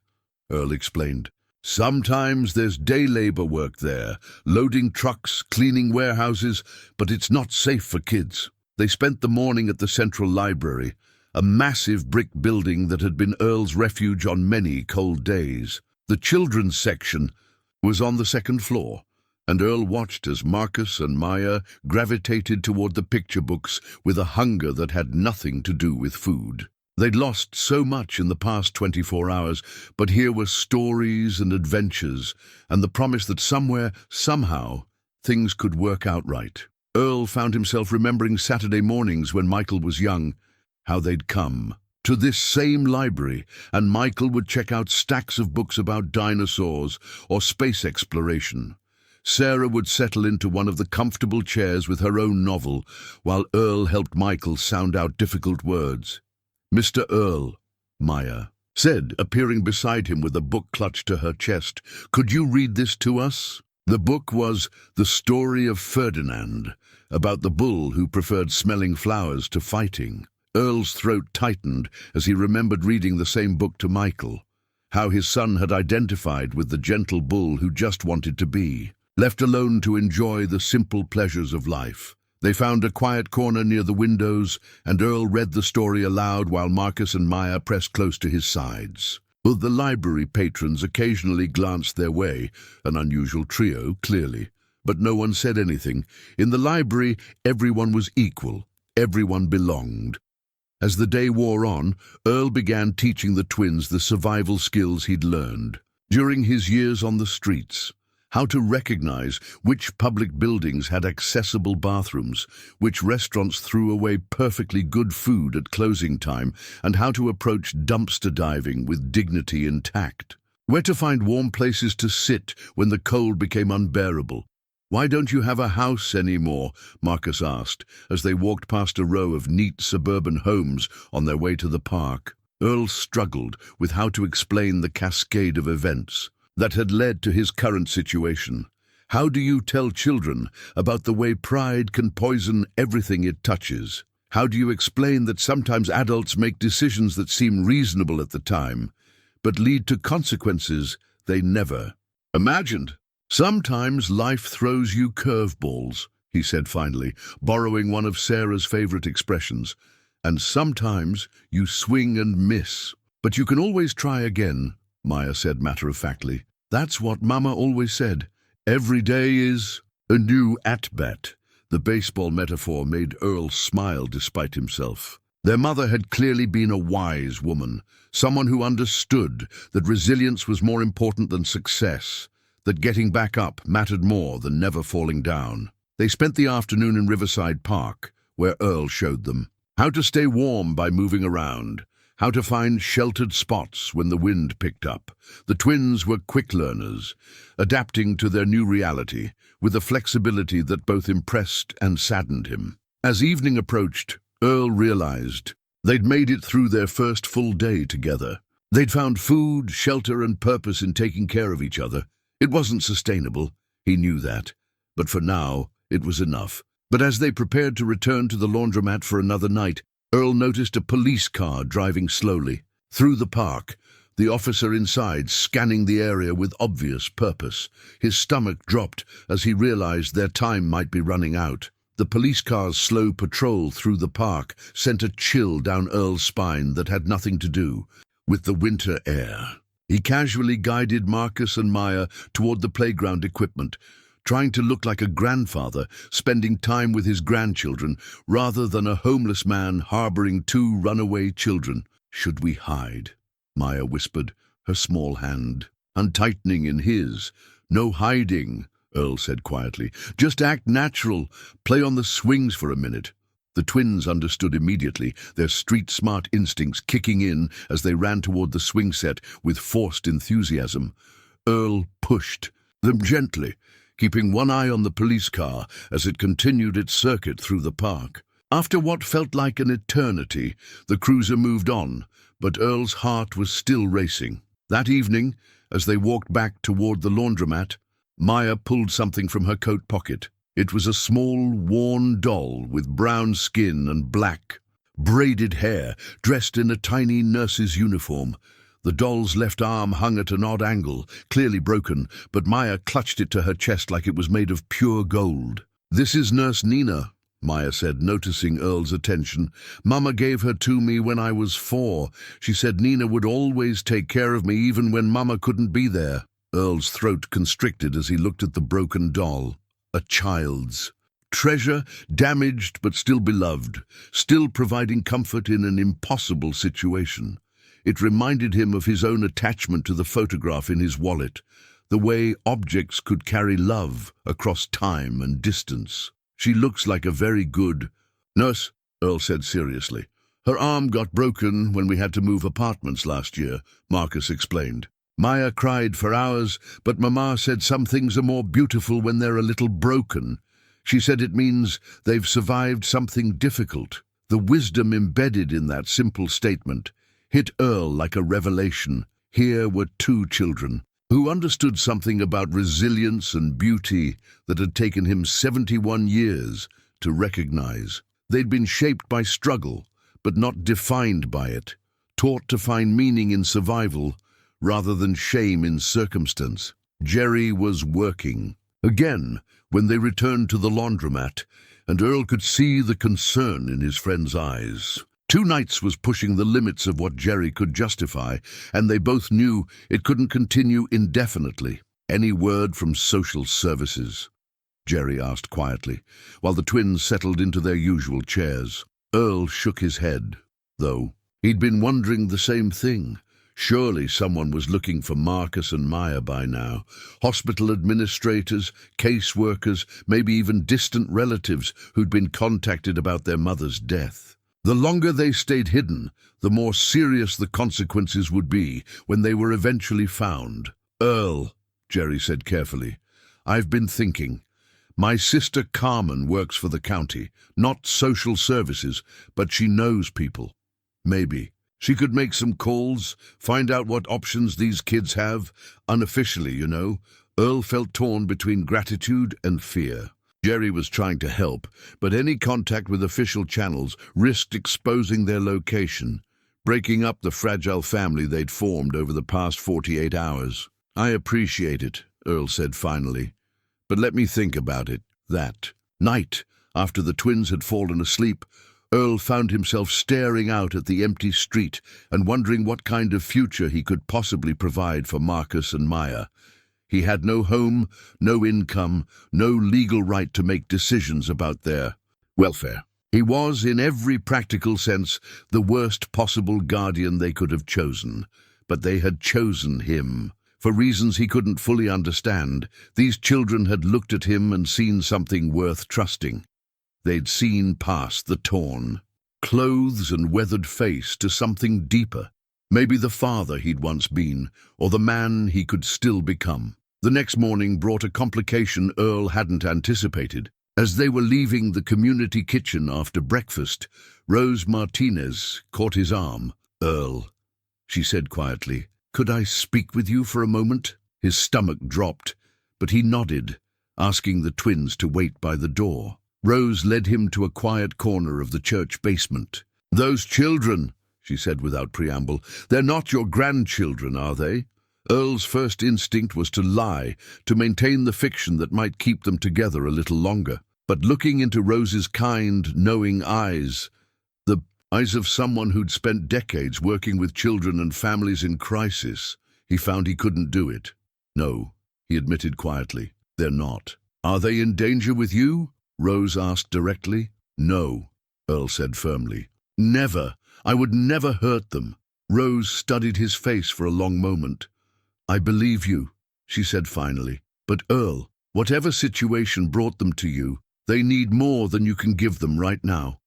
Earl explained. "Sometimes there's day labor work there, loading trucks, cleaning warehouses, but it's not safe for kids." They spent the morning at the Central Library, a massive brick building that had been Earl's refuge on many cold days. The children's section was on the second floor, and Earl watched as Marcus and Maya gravitated toward the picture books with a hunger that had nothing to do with food. They'd lost so much in the past 24 hours, but here were stories and adventures, and the promise that somewhere, somehow, things could work out right. Earl found himself remembering Saturday mornings when Michael was young, how they'd come to this same library, and Michael would check out stacks of books about dinosaurs or space exploration. Sarah would settle into one of the comfortable chairs with her own novel, while Earl helped Michael sound out difficult words. "Mr. Earl," Maya said, appearing beside him with a book clutched to her chest, "could you read this to us?" The book was The Story of Ferdinand, about the bull who preferred smelling flowers to fighting. Earl's throat tightened as he remembered reading the same book to Michael, how his son had identified with the gentle bull who just wanted to be left alone to enjoy the simple pleasures of life. They found a quiet corner near the windows, and Earl read the story aloud while Marcus and Maya pressed close to his sides. The library patrons occasionally glanced their way, an unusual trio, clearly, but no one said anything. In the library, everyone was equal, everyone belonged. As the day wore on, Earl began teaching the twins the survival skills he'd learned during his years on the streets. How to recognize which public buildings had accessible bathrooms, which restaurants threw away perfectly good food at closing time, and how to approach dumpster diving with dignity and tact. Where to find warm places to sit when the cold became unbearable. "Why don't you have a house anymore?" Marcus asked, as they walked past a row of neat suburban homes on their way to the park. Earl struggled with how to explain the cascade of events that had led to his current situation. How do you tell children about the way pride can poison everything it touches? How do you explain that sometimes adults make decisions that seem reasonable at the time, but lead to consequences they never imagined? "Sometimes life throws you curveballs," he said finally, borrowing one of Sarah's favorite expressions. "And sometimes you swing and miss. But you can always try again," Maya said matter-of-factly. "That's what Mama always said. Every day is a new at-bat." The baseball metaphor made Earl smile despite himself. Their mother had clearly been a wise woman, someone who understood that resilience was more important than success, that getting back up mattered more than never falling down. They spent the afternoon in Riverside Park, where Earl showed them how to stay warm by moving around, how to find sheltered spots when the wind picked up. The twins were quick learners, adapting to their new reality with a flexibility that both impressed and saddened him. As evening approached, Earl realized they'd made it through their first full day together. They'd found food, shelter, and purpose in taking care of each other. It wasn't sustainable, he knew that, but for now, it was enough. But as they prepared to return to the laundromat for another night, Earl noticed a police car driving slowly through the park, the officer inside scanning the area with obvious purpose. His stomach dropped as he realized their time might be running out. The police car's slow patrol through the park sent a chill down Earl's spine that had nothing to do with the winter air. He casually guided Marcus and Maya toward the playground equipment, trying to look like a grandfather spending time with his grandchildren rather than a homeless man harboring two runaway children. "Should we hide?" Maya whispered, her small hand untightening in his. "No hiding," Earl said quietly. "Just act natural. Play on the swings for a minute." The twins understood immediately, their street-smart instincts kicking in as they ran toward the swing set with forced enthusiasm. Earl pushed them gently, keeping one eye on the police car as it continued its circuit through the park. After what felt like an eternity, the cruiser moved on, but Earl's heart was still racing. That evening, as they walked back toward the laundromat, Maya pulled something from her coat pocket. It was a small, worn doll with brown skin and black, braided hair, dressed in a tiny nurse's uniform. The doll's left arm hung at an odd angle, clearly broken, but Maya clutched it to her chest like it was made of pure gold. "This is Nurse Nina," Maya said, noticing Earl's attention. "Mama gave her to me when I was 4. She said Nina would always take care of me even when Mama couldn't be there." Earl's throat constricted as he looked at the broken doll. A child's treasure, damaged but still beloved, still providing comfort in an impossible situation. It reminded him of his own attachment to the photograph in his wallet, the way objects could carry love across time and distance. "She looks like a very good nurse," Earl said seriously. "Her arm got broken when we had to move apartments last year," Marcus explained. "Maya cried for hours, but Mama said some things are more beautiful when they're a little broken. She said it means they've survived something difficult." The wisdom embedded in that simple statement hit Earl like a revelation. Here were 2 children who understood something about resilience and beauty that had taken him 71 years to recognize. They'd been shaped by struggle, but not defined by it, taught to find meaning in survival rather than shame in circumstance. Jerry was working. Again, when they returned to the laundromat, and Earl could see the concern in his friend's eyes. 2 nights was pushing the limits of what Jerry could justify, and they both knew it couldn't continue indefinitely. "Any word from social services?" Jerry asked quietly, while the twins settled into their usual chairs. Earl shook his head, though. He'd been wondering the same thing. Surely someone was looking for Marcus and Maya by now. Hospital administrators, caseworkers, maybe even distant relatives who'd been contacted about their mother's death. The longer they stayed hidden, the more serious the consequences would be when they were eventually found. "Earl," Jerry said carefully, "I've been thinking. My sister Carmen works for the county, not social services, but she knows people. Maybe she could make some calls, find out what options these kids have, unofficially, you know." Earl felt torn between gratitude and fear. Jerry was trying to help, but any contact with official channels risked exposing their location, breaking up the fragile family they'd formed over the past 48 hours. "I appreciate it," Earl said finally, "but let me think about it." That night, after the twins had fallen asleep, Earl found himself staring out at the empty street and wondering what kind of future he could possibly provide for Marcus and Maya. He had no home, no income, no legal right to make decisions about their welfare. He was, in every practical sense, the worst possible guardian they could have chosen. But they had chosen him. For reasons he couldn't fully understand, these children had looked at him and seen something worth trusting. They'd seen past the torn clothes and weathered face to something deeper. Maybe the father he'd once been, or the man he could still become. The next morning brought a complication Earl hadn't anticipated. As they were leaving the community kitchen after breakfast, Rose Martinez caught his arm. "Earl," she said quietly, "could I speak with you for a moment?" His stomach dropped, but he nodded, asking the twins to wait by the door. Rose led him to a quiet corner of the church basement. "Those children," she said without preamble, "they're not your grandchildren, are they?" Earl's first instinct was to lie, to maintain the fiction that might keep them together a little longer. But looking into Rose's kind, knowing eyes, the eyes of someone who'd spent decades working with children and families in crisis, he found he couldn't do it. "No," he admitted quietly, "they're not." "Are they in danger with you?" Rose asked directly. "No," Earl said firmly. "Never. I would never hurt them." Rose studied his face for a long moment. "I believe you," she said finally. "But Earl, whatever situation brought them to you, they need more than you can give them right now.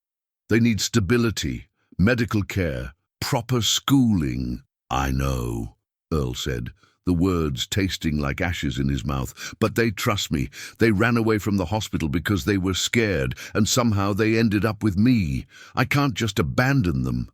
They need stability, medical care, proper schooling." "I know," Earl said, the words tasting like ashes in his mouth. "But they trust me. They ran away from the hospital because they were scared, and somehow they ended up with me. I can't just abandon them."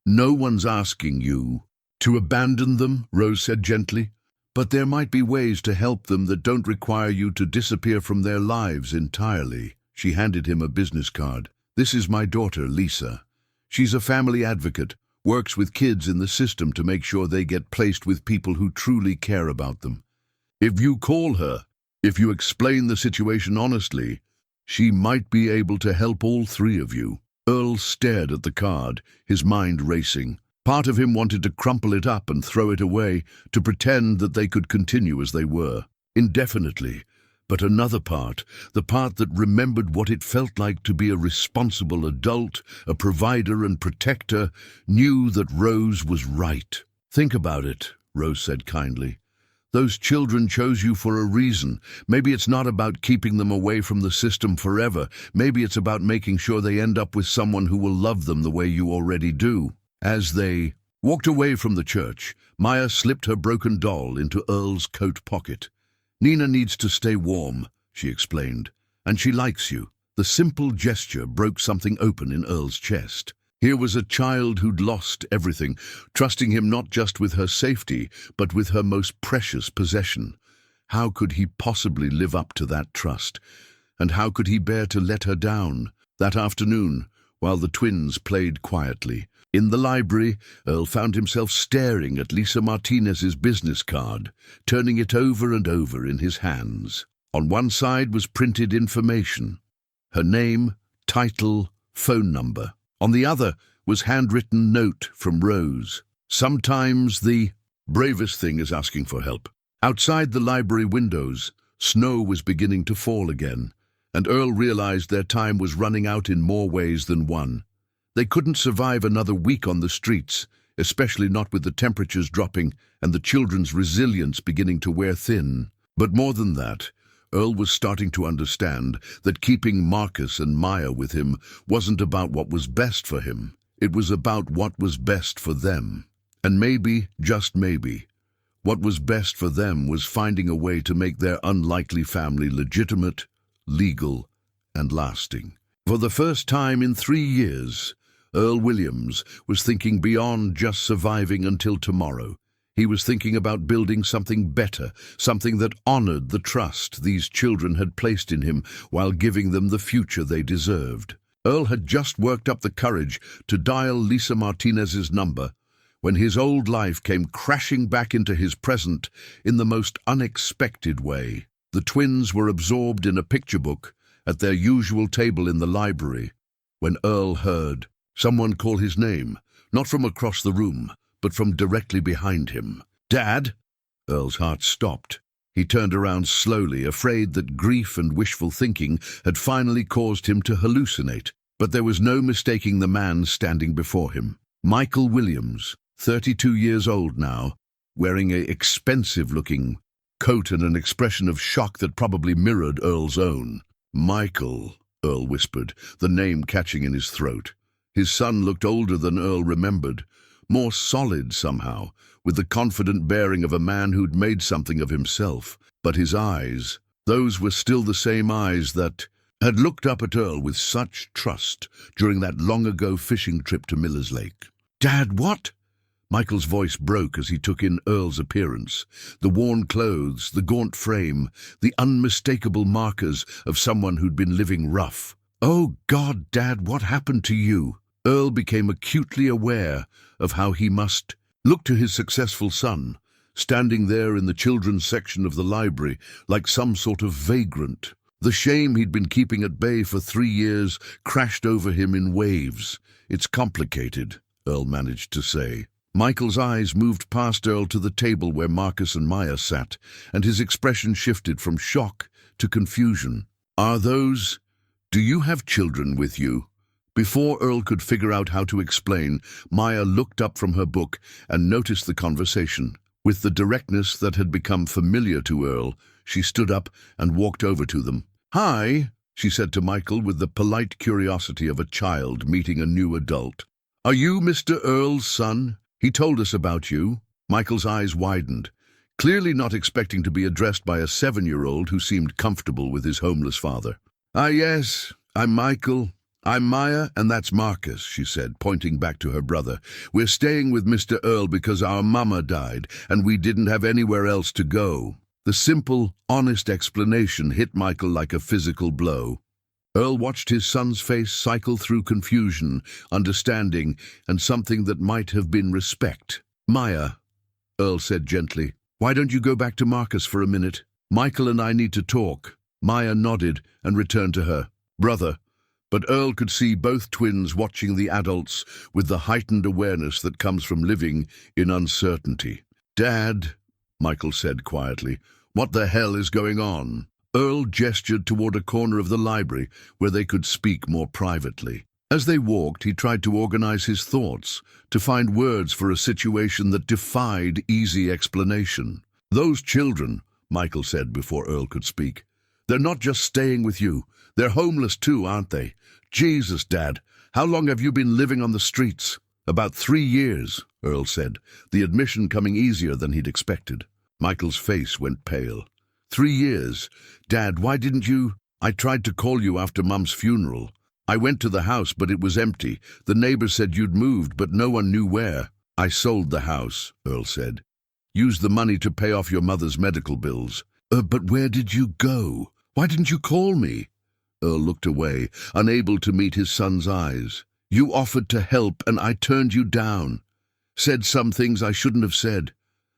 "No one's asking you to abandon them," Rose said gently. But there might be ways to help them that don't require you to disappear from their lives entirely. She handed him a business card. This is my daughter, Lisa. She's a family advocate, works with kids in the system to make sure they get placed with people who truly care about them. If you call her, if you explain the situation honestly, she might be able to help all three of you. Earl stared at the card, his mind racing. Part of him wanted to crumple it up and throw it away, to pretend that they could continue as they were, indefinitely. But another part, the part that remembered what it felt like to be a responsible adult, a provider and protector, knew that Rose was right. Think about it, Rose said kindly. Those children chose you for a reason. Maybe it's not about keeping them away from the system forever. Maybe it's about making sure they end up with someone who will love them the way you already do. As they walked away from the church, Maya slipped her broken doll into Earl's coat pocket. Nina needs to stay warm, she explained, and she likes you. The simple gesture broke something open in Earl's chest. Here was a child who'd lost everything, trusting him not just with her safety, but with her most precious possession. How could he possibly live up to that trust? And how could he bear to let her down? That afternoon, while the twins played quietly, in the library, Earl found himself staring at Lisa Martinez's business card, turning it over and over in his hands. On one side was printed information: her name, title, phone number. On the other was handwritten note from Rose. Sometimes the bravest thing is asking for help. Outside the library windows, snow was beginning to fall again, and Earl realized their time was running out in more ways than one. They couldn't survive another week on the streets, especially not with the temperatures dropping and the children's resilience beginning to wear thin. But more than that, Earl was starting to understand that keeping Marcus and Maya with him wasn't about what was best for him. It was about what was best for them. And maybe, just maybe, what was best for them was finding a way to make their unlikely family legitimate, legal, and lasting. For the first time in 3 years, Earl Williams was thinking beyond just surviving until tomorrow. He was thinking about building something better, something that honored the trust these children had placed in him while giving them the future they deserved. Earl had just worked up the courage to dial Lisa Martinez's number when his old life came crashing back into his present in the most unexpected way. The twins were absorbed in a picture book at their usual table in the library when Earl heard someone call his name, not from across the room, but from directly behind him. "Dad?" Earl's heart stopped. He turned around slowly, afraid that grief and wishful thinking had finally caused him to hallucinate. But there was no mistaking the man standing before him. Michael Williams, 32 years old now, wearing an expensive-looking coat and an expression of shock that probably mirrored Earl's own. "Michael," Earl whispered, the name catching in his throat. His son looked older than Earl remembered, more solid somehow, with the confident bearing of a man who'd made something of himself. But his eyes, those were still the same eyes that had looked up at Earl with such trust during that long-ago fishing trip to Miller's Lake. "Dad, what?" Michael's voice broke as he took in Earl's appearance, the worn clothes, the gaunt frame, the unmistakable markers of someone who'd been living rough. "Oh God, Dad, what happened to you?" Earl became acutely aware of how he must look to his successful son, standing there in the children's section of the library like some sort of vagrant. The shame he'd been keeping at bay for 3 years crashed over him in waves. "It's complicated," Earl managed to say. Michael's eyes moved past Earl to the table where Marcus and Maya sat, and his expression shifted from shock to confusion. Do you have children with you?" Before Earl could figure out how to explain, Maya looked up from her book and noticed the conversation. With the directness that had become familiar to Earl, she stood up and walked over to them. "Hi," she said to Michael with the polite curiosity of a child meeting a new adult. "Are you Mr. Earl's son? He told us about you." Michael's eyes widened, clearly not expecting to be addressed by a 7-year-old who seemed comfortable with his homeless father. "Ah, yes, I'm Michael. "I'm Maya, and that's Marcus," she said, pointing back to her brother. "We're staying with Mr. Earl because our mama died, and we didn't have anywhere else to go." The simple, honest explanation hit Michael like a physical blow. Earl watched his son's face cycle through confusion, understanding, and something that might have been respect. "Maya," Earl said gently, "why don't you go back to Marcus for a minute? Michael and I need to talk." Maya nodded and returned to her brother, but Earl could see both twins watching the adults with the heightened awareness that comes from living in uncertainty. "Dad," Michael said quietly, "what the hell is going on?" Earl gestured toward a corner of the library where they could speak more privately. As they walked, he tried to organize his thoughts, to find words for a situation that defied easy explanation. "Those children," Michael said before Earl could speak, "they're not just staying with you. They're homeless too, aren't they? Jesus, Dad, how long have you been living on the streets?" "About 3 years," Earl said, the admission coming easier than he'd expected. Michael's face went pale. 3 years? Dad, why didn't you? I tried to call you after Mum's funeral. I went to the house, but it was empty. The neighbors said you'd moved, but no one knew where." "I sold the house," Earl said. "Used the money to pay off your mother's medical bills." But where did you go? Why didn't you call me?" Earl looked away, unable to meet his son's eyes. "You offered to help, and I turned you down. Said some things I shouldn't have said.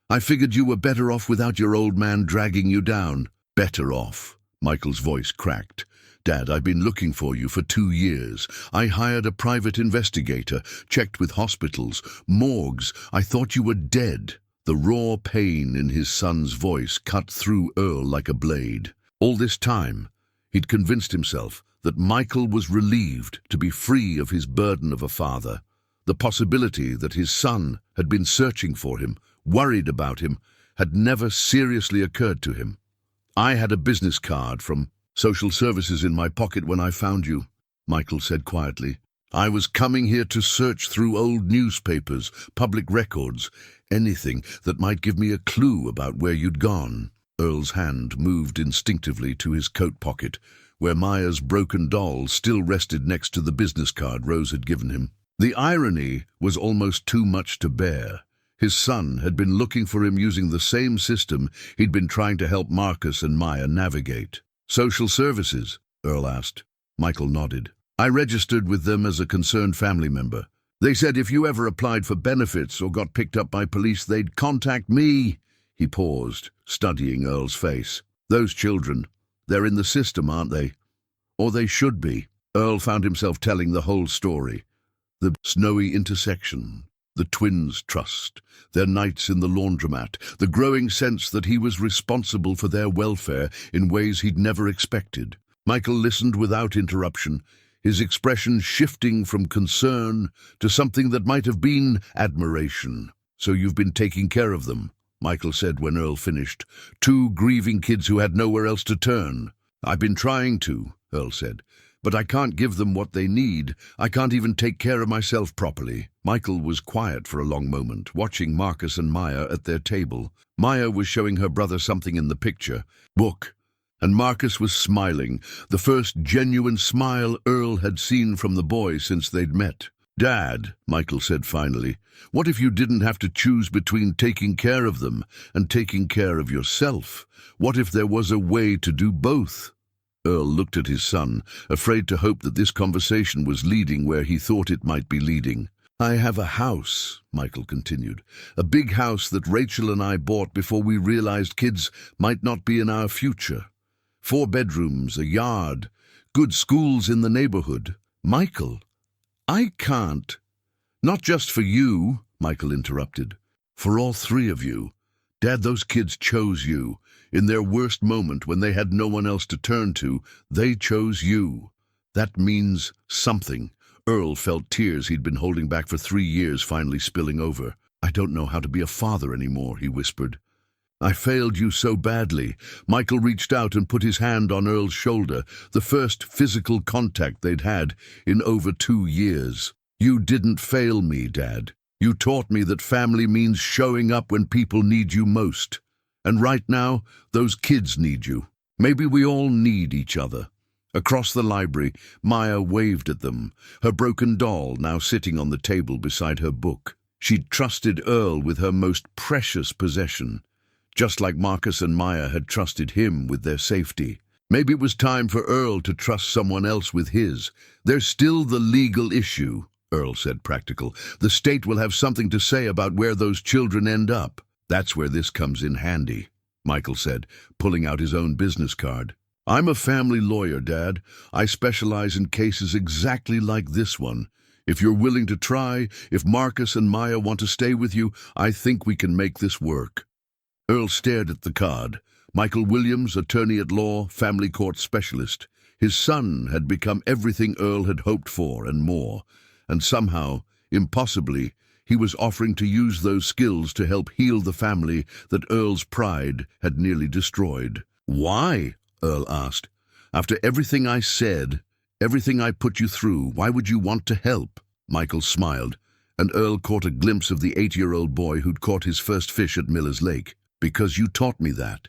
I figured you were better off without your old man dragging you down." "Better off?" Michael's voice cracked. "Dad, I've been looking for you for 2 years. I hired a private investigator, checked with hospitals, morgues. I thought you were dead." The raw pain in his son's voice cut through Earl like a blade. All this time, he'd convinced himself that Michael was relieved to be free of his burden of a father. The possibility that his son had been searching for him, worried about him, had never seriously occurred to him. "I had a business card from social services in my pocket when I found you," Michael said quietly. "I was coming here to search through old newspapers, public records, anything that might give me a clue about where you'd gone." Earl's hand moved instinctively to his coat pocket, where Maya's broken doll still rested next to the business card Rose had given him. The irony was almost too much to bear. His son had been looking for him using the same system he'd been trying to help Marcus and Maya navigate. "Social services?" Earl asked. Michael nodded. "I registered with them as a concerned family member. They said if you ever applied for benefits or got picked up by police, they'd contact me." He paused, studying Earl's face. "Those children, they're in the system, aren't they? Or they should be." Earl found himself telling the whole story. The snowy intersection, the twins' trust, their nights in the laundromat, the growing sense that he was responsible for their welfare in ways he'd never expected. Michael listened without interruption, his expression shifting from concern to something that might have been admiration. "So you've been taking care of them," Michael said when Earl finished. "2 grieving kids who had nowhere else to turn." "I've been trying to," Earl said, "but I can't give them what they need. I can't even take care of myself properly." Michael was quiet for a long moment, watching Marcus and Maya at their table. Maya was showing her brother something in the picture. Book. And Marcus was smiling, the first genuine smile Earl had seen from the boy since they'd met. "Dad," Michael said finally, "what if you didn't have to choose between taking care of them and taking care of yourself? What if there was a way to do both?" Earl looked at his son, afraid to hope that this conversation was leading where he thought it might be leading. "I have a house," Michael continued, "a big house that Rachel and I bought before we realized kids might not be in our future. 4 bedrooms, a yard, good schools in the neighborhood." "Michael, I can't." "Not just for you," Michael interrupted. "For all 3 of you. Dad, those kids chose you. In their worst moment, when they had no one else to turn to, they chose you. That means something." Earl felt tears he'd been holding back for 3 years finally spilling over. "I don't know how to be a father anymore," he whispered. "I failed you so badly." Michael reached out and put his hand on Earl's shoulder, the first physical contact they'd had in over 2 years. "You didn't fail me, Dad. You taught me that family means showing up when people need you most. And right now, those kids need you. Maybe we all need each other. Across the library, Maya waved at them, her broken doll now sitting on the table beside her book. She'd trusted Earl with her most precious possession, just like Marcus and Maya had trusted him with their safety. Maybe it was time for Earl to trust someone else with his. There's still the legal issue, Earl said, practical. The state will have something to say about where those children end up. That's where this comes in handy, Michael said, pulling out his own business card. I'm a family lawyer, Dad. I specialize in cases exactly like this one. If you're willing to try, if Marcus and Maya want to stay with you, I think we can make this work. Earl stared at the card. Michael Williams, attorney at law, family court specialist. His son had become everything Earl had hoped for and more. And somehow, impossibly, he was offering to use those skills to help heal the family that Earl's pride had nearly destroyed. Why? Earl asked. After everything I said, everything I put you through, why would you want to help? Michael smiled, and Earl caught a glimpse of the 8-year-old boy who'd caught his first fish at Miller's Lake. Because you taught me that.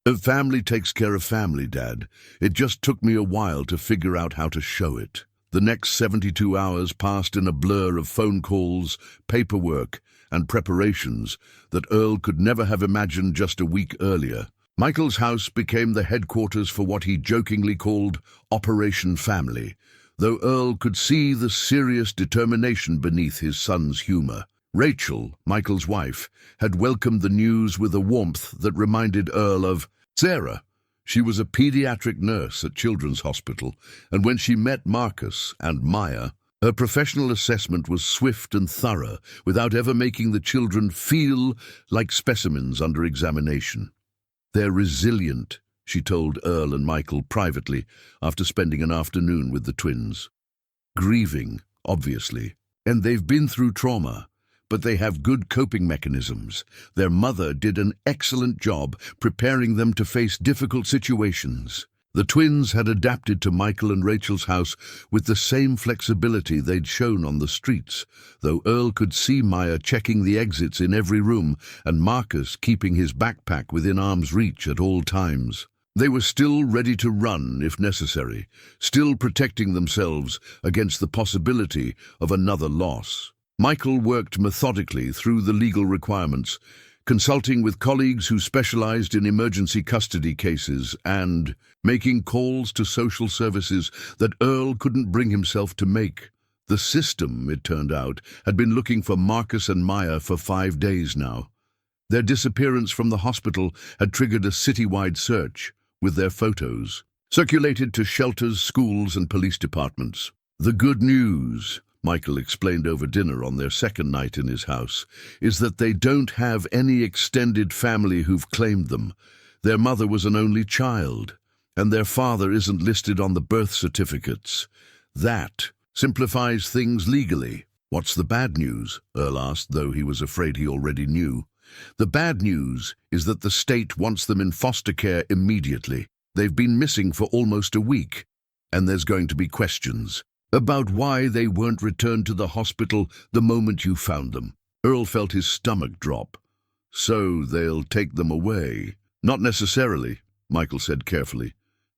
A family takes care of family, Dad. It just took me a while to figure out how to show it. The next 72 hours passed in a blur of phone calls, paperwork, and preparations that Earl could never have imagined just a week earlier. Michael's house became the headquarters for what he jokingly called Operation Family, though Earl could see the serious determination beneath his son's humor. Rachel, Michael's wife, had welcomed the news with a warmth that reminded Earl of Sarah. She was a pediatric nurse at Children's Hospital, and when she met Marcus and Maya, her professional assessment was swift and thorough, without ever making the children feel like specimens under examination. They're resilient, she told Earl and Michael privately after spending an afternoon with the twins. Grieving, obviously, and they've been through trauma, but they have good coping mechanisms. Their mother did an excellent job preparing them to face difficult situations. The twins had adapted to Michael and Rachel's house with the same flexibility they'd shown on the streets, though Earl could see Maya checking the exits in every room and Marcus keeping his backpack within arm's reach at all times. They were still ready to run if necessary, still protecting themselves against the possibility of another loss. Michael worked methodically through the legal requirements, consulting with colleagues who specialized in emergency custody cases and making calls to social services that Earl couldn't bring himself to make. The system, it turned out, had been looking for Marcus and Maya for 5 days now. Their disappearance from the hospital had triggered a citywide search, with their photos circulated to shelters, schools, and police departments. The good news, Michael explained over dinner on their second night in his house, is that they don't have any extended family who've claimed them. Their mother was an only child, and their father isn't listed on the birth certificates. That simplifies things legally. What's the bad news? Earl asked, though he was afraid he already knew. The bad news is that the state wants them in foster care immediately. They've been missing for almost a week, and there's going to be questions about why they weren't returned to the hospital the moment you found them. Earl felt his stomach drop. So they'll take them away? Not necessarily, Michael said carefully.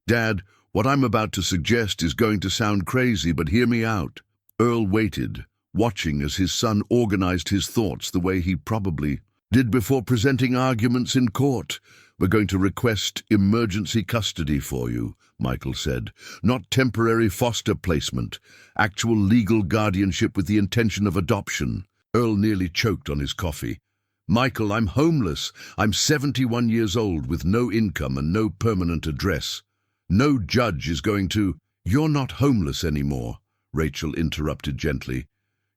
Dad, what I'm about to suggest is going to sound crazy, but hear me out. Earl waited, watching as his son organized his thoughts the way he probably did before presenting arguments in court. We're going to request emergency custody for you, Michael said. Not temporary foster placement, actual legal guardianship with the intention of adoption. Earl nearly choked on his coffee. Michael, I'm homeless. I'm 71 years old with no income and no permanent address. No judge is going to— You're not homeless anymore, Rachel interrupted gently.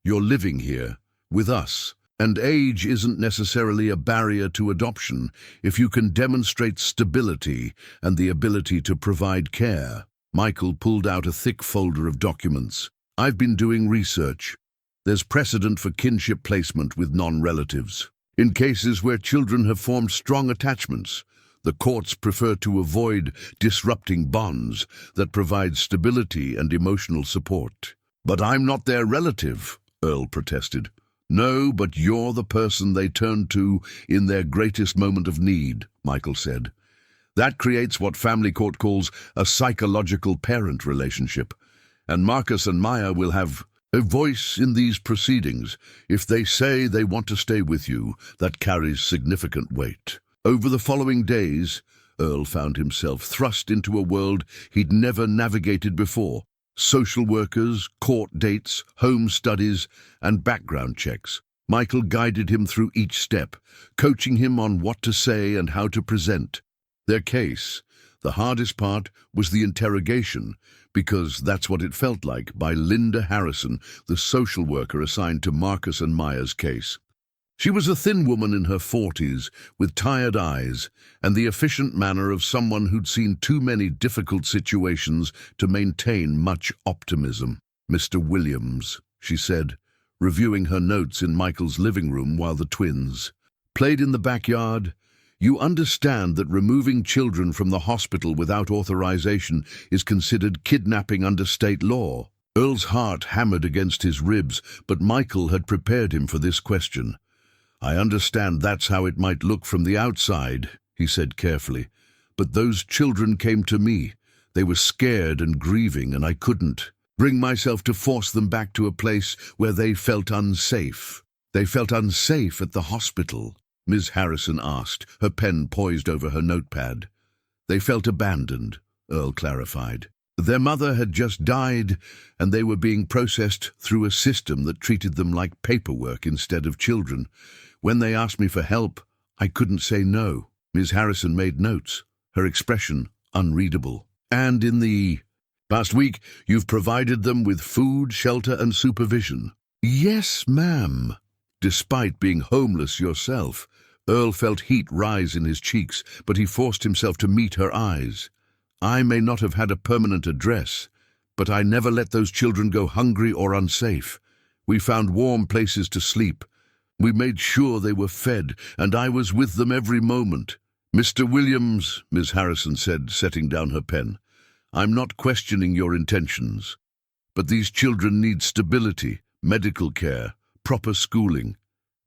You're living here, with us. And age isn't necessarily a barrier to adoption if you can demonstrate stability and the ability to provide care. Michael pulled out a thick folder of documents. I've been doing research. There's precedent for kinship placement with non-relatives. In cases where children have formed strong attachments, the courts prefer to avoid disrupting bonds that provide stability and emotional support. But I'm not their relative, Earl protested. No, but you're the person they turn to in their greatest moment of need, Michael said. That creates what family court calls a psychological parent relationship. And Marcus and Maya will have a voice in these proceedings. If they say they want to stay with you, that carries significant weight. Over the following days, Earl found himself thrust into a world he'd never navigated before. Social workers, court dates, home studies, and background checks. Michael guided him through each step, coaching him on what to say and how to present their case. The hardest part was the interrogation, because that's what it felt like, by Linda Harrison, the social worker assigned to Marcus and Maya's case. She was a thin woman in her 40s, with tired eyes, and the efficient manner of someone who'd seen too many difficult situations to maintain much optimism. "Mr. Williams," she said, reviewing her notes in Michael's living room while the twins played in the backyard. "You understand that removing children from the hospital without authorization is considered kidnapping under state law?" Earl's heart hammered against his ribs, but Michael had prepared him for this question. "I understand that's how it might look from the outside," he said carefully. "But those children came to me. They were scared and grieving, and I couldn't bring myself to force them back to a place where they felt unsafe." "They felt unsafe at the hospital?" Ms. Harrison asked, her pen poised over her notepad. "They felt abandoned," Earl clarified. "Their mother had just died, and they were being processed through a system that treated them like paperwork instead of children. When they asked me for help, I couldn't say no." Ms. Harrison made notes, her expression unreadable. "And in the past week, you've provided them with food, shelter, and supervision?" "Yes, ma'am." Despite being homeless yourself, Earl felt heat rise in his cheeks, but he forced himself to meet her eyes. "I may not have had a permanent address, but I never let those children go hungry or unsafe. We found warm places to sleep. We made sure they were fed, and I was with them every moment." "Mr. Williams," Ms. Harrison said, setting down her pen, "I'm not questioning your intentions, but these children need stability, medical care, proper schooling.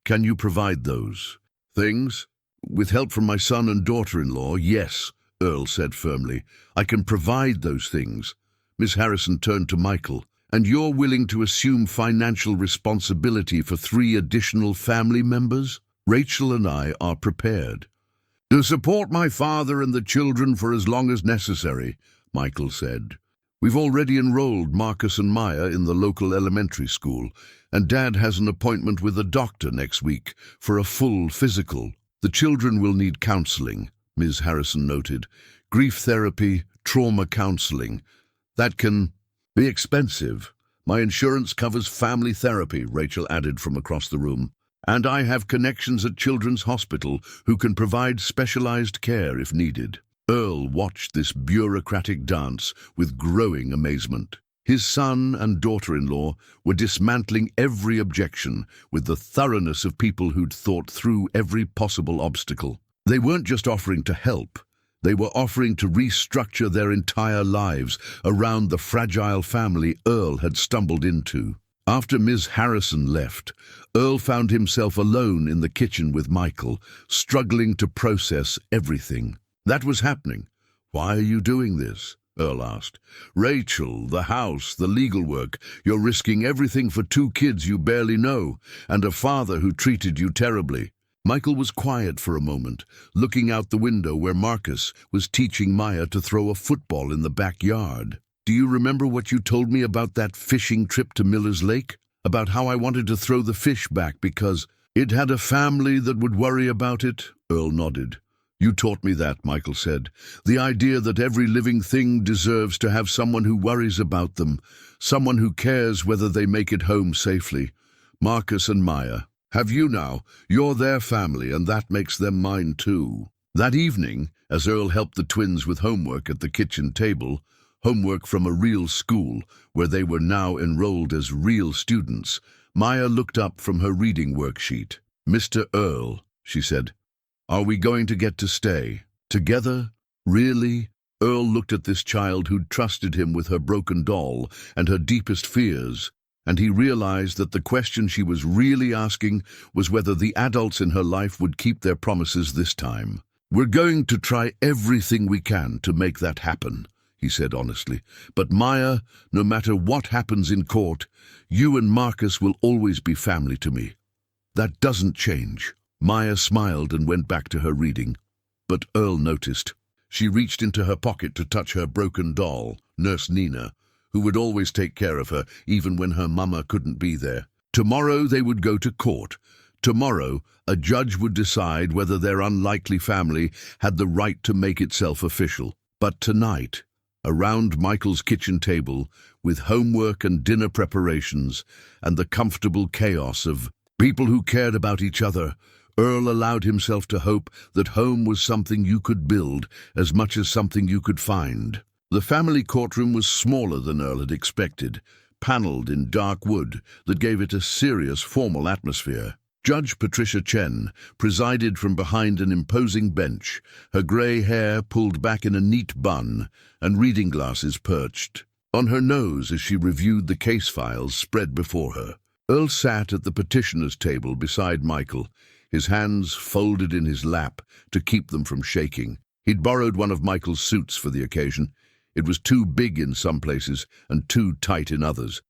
Can you provide those things?" "With help from my son and daughter-in-law, yes," Earl said firmly. "I can provide those things." Ms. Harrison turned to Michael. "And you're willing to assume financial responsibility for 3 additional family members?" "Rachel and I are prepared to support my father and the children for as long as necessary," Michael said. "We've already enrolled Marcus and Maya in the local elementary school, and Dad has an appointment with a doctor next week for a full physical. The children will need counseling," Ms. Harrison noted. "Grief therapy, trauma counseling. That can be expensive." "My insurance covers family therapy," Rachel added from across the room. "And I have connections at Children's Hospital who can provide specialized care if needed." Earl watched this bureaucratic dance with growing amazement. His son and daughter-in-law were dismantling every objection with the thoroughness of people who'd thought through every possible obstacle. They weren't just offering to help. They were offering to restructure their entire lives around the fragile family Earl had stumbled into. After Ms. Harrison left, Earl found himself alone in the kitchen with Michael, struggling to process everything that was happening. "Why are you doing this?" Earl asked. "Rachel, the house, the legal work. You're risking everything for 2 kids you barely know, and a father who treated you terribly." Michael was quiet for a moment, looking out the window where Marcus was teaching Maya to throw a football in the backyard. "Do you remember what you told me about that fishing trip to Miller's Lake? About how I wanted to throw the fish back because it had a family that would worry about it?" Earl nodded. "You taught me that," Michael said. "The idea that every living thing deserves to have someone who worries about them, someone who cares whether they make it home safely. Marcus and Maya have you now. You're their family, and that makes them mine too." That evening, as Earl helped the twins with homework at the kitchen table, homework from a real school where they were now enrolled as real students, Maya looked up from her reading worksheet. "Mr. Earl," she said, "are we going to get to stay together? Really?" Earl looked at this child who'd trusted him with her broken doll and her deepest fears, and he realized that the question she was really asking was whether the adults in her life would keep their promises this time. "We're going to try everything we can to make that happen," he said honestly. "But Maya, no matter what happens in court, you and Marcus will always be family to me. That doesn't change." Maya smiled and went back to her reading. But Earl noticed. She reached into her pocket to touch her broken doll, Nurse Nina, who would always take care of her, even when her mama couldn't be there. Tomorrow they would go to court. Tomorrow, a judge would decide whether their unlikely family had the right to make itself official. But tonight, around Michael's kitchen table, with homework and dinner preparations, and the comfortable chaos of people who cared about each other, Earl allowed himself to hope that home was something you could build as much as something you could find. The family courtroom was smaller than Earl had expected, panelled in dark wood that gave it a serious, formal atmosphere. Judge Patricia Chen presided from behind an imposing bench, her grey hair pulled back in a neat bun and reading glasses perched on her nose as she reviewed the case files spread before her. Earl sat at the petitioner's table beside Michael, his hands folded in his lap to keep them from shaking. He'd borrowed one of Michael's suits for the occasion. It was too big in some places and too tight in others,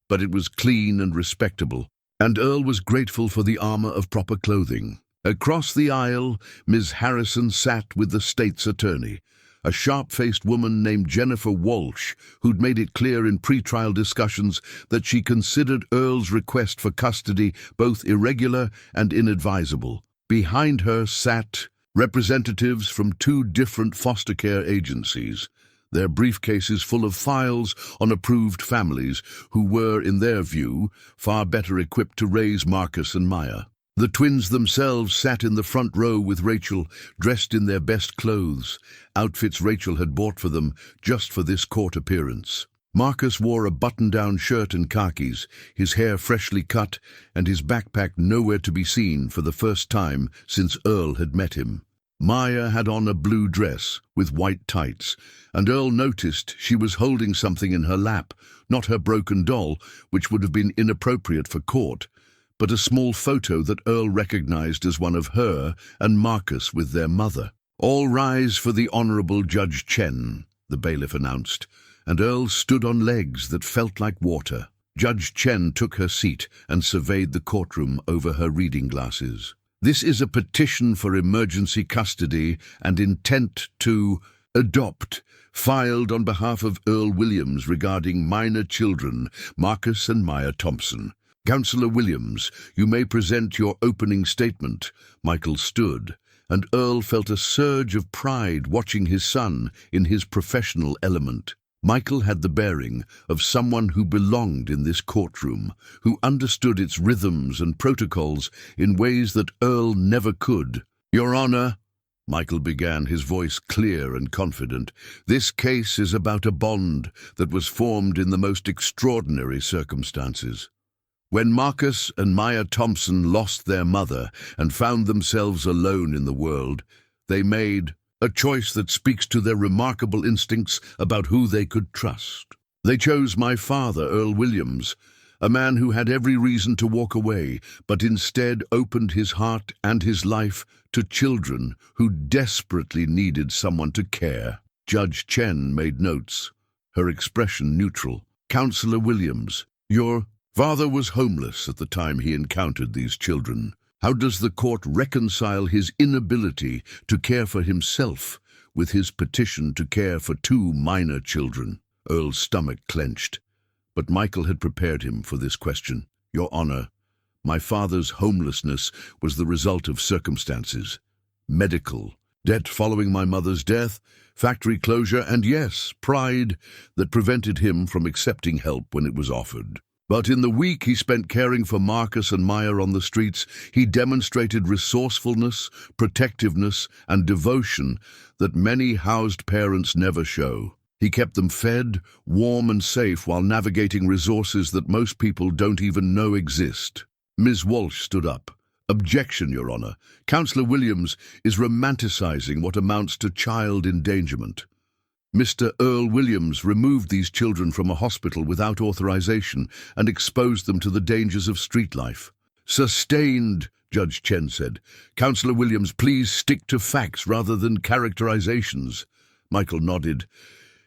but it was clean and respectable, and Earl was grateful for the armor of proper clothing. Across the aisle, Ms. Harrison sat with the state's attorney, a sharp-faced woman named Jennifer Walsh, who'd made it clear in pre-trial discussions that she considered Earl's request for custody both irregular and inadvisable. Behind her sat representatives from 2 different foster care agencies, their briefcases full of files on approved families who were, in their view, far better equipped to raise Marcus and Maya. The twins themselves sat in the front row with Rachel, dressed in their best clothes, outfits Rachel had bought for them just for this court appearance. Marcus wore a button-down shirt and khakis, his hair freshly cut and his backpack nowhere to be seen for the first time since Earl had met him. Maya had on a blue dress with white tights, and Earl noticed she was holding something in her lap, not her broken doll, which would have been inappropriate for court, but a small photo that Earl recognized as one of her and Marcus with their mother. "All rise for the Honorable Judge Chen," the bailiff announced, and Earl stood on legs that felt like water. Judge Chen took her seat and surveyed the courtroom over her reading glasses. "This is a petition for emergency custody and intent to adopt, filed on behalf of Earl Williams regarding minor children, Marcus and Maya Thompson. Councillor Williams, you may present your opening statement." Michael stood, and Earl felt a surge of pride watching his son in his professional element. Michael had the bearing of someone who belonged in this courtroom, who understood its rhythms and protocols in ways that Earl never could. "Your Honor," Michael began, his voice clear and confident, "this case is about a bond that was formed in the most extraordinary circumstances. When Marcus and Maya Thompson lost their mother and found themselves alone in the world, they made a choice that speaks to their remarkable instincts about who they could trust. They chose my father, Earl Williams, a man who had every reason to walk away, but instead opened his heart and his life to children who desperately needed someone to care." Judge Chen made notes, her expression neutral. "Councillor Williams, your father was homeless at the time he encountered these children. How does the court reconcile his inability to care for himself with his petition to care for 2 minor children?" Earl's stomach clenched, but Michael had prepared him for this question. "Your Honor, my father's homelessness was the result of circumstances. Medical, debt following my mother's death, factory closure, and yes, pride that prevented him from accepting help when it was offered. But in the week he spent caring for Marcus and Maya on the streets, he demonstrated resourcefulness, protectiveness, and devotion that many housed parents never show. He kept them fed, warm, and safe while navigating resources that most people don't even know exist." Ms. Walsh stood up. "Objection, Your Honor. Councillor Williams is romanticizing what amounts to child endangerment. Mr. Earl Williams removed these children from a hospital without authorization and exposed them to the dangers of street life." "Sustained," Judge Chen said. "Counselor Williams, please stick to facts rather than characterizations." Michael nodded.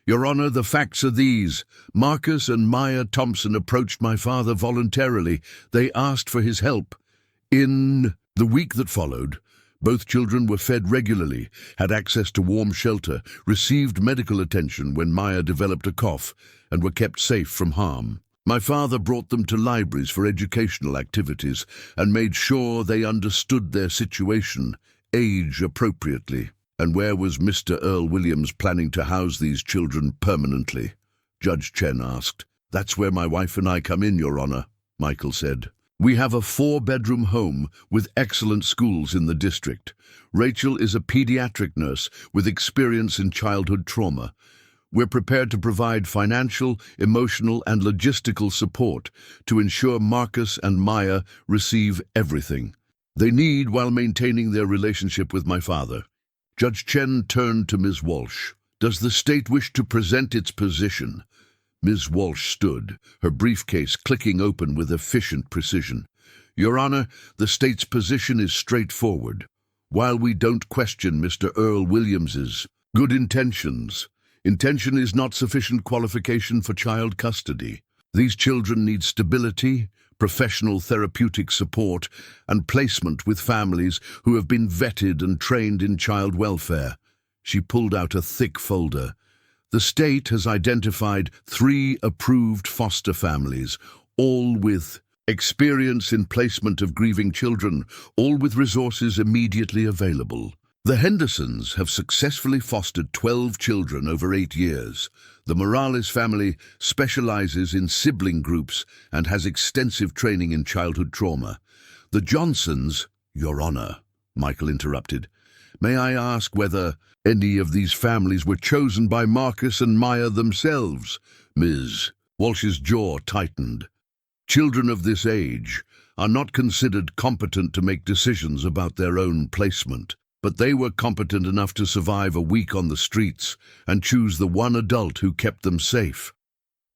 "Your Honor, the facts are these. Marcus and Maya Thompson approached my father voluntarily. They asked for his help. In the week that followed, both children were fed regularly, had access to warm shelter, received medical attention when Maya developed a cough, and were kept safe from harm. My father brought them to libraries for educational activities and made sure they understood their situation, age appropriately." "And where was Mr. Earl Williams planning to house these children permanently?" Judge Chen asked. "That's where my wife and I come in, Your Honor," Michael said. "We have a 4-bedroom home with excellent schools in the district. Rachel is a pediatric nurse with experience in childhood trauma. We're prepared to provide financial, emotional, and logistical support to ensure Marcus and Maya receive everything they need while maintaining their relationship with my father." Judge Chen turned to Ms. Walsh. "Does the state wish to present its position?" Ms. Walsh stood, her briefcase clicking open with efficient precision. "Your Honor, the state's position is straightforward. While we don't question Mr. Earl Williams's good intentions, intention is not sufficient qualification for child custody. These children need stability, professional therapeutic support, and placement with families who have been vetted and trained in child welfare." She pulled out a thick folder. "The state has identified 3 approved foster families, all with experience in placement of grieving children, all with resources immediately available. The Hendersons have successfully fostered 12 children over 8 years. The Morales family specializes in sibling groups and has extensive training in childhood trauma. The Johnsons—" "Your Honor," Michael interrupted, "may I ask whether any of these families were chosen by Marcus and Maya themselves?" Ms. Walsh's jaw tightened. "Children of this age are not considered competent to make decisions about their own placement. But they were competent enough to survive a week on the streets and choose the one adult who kept them safe."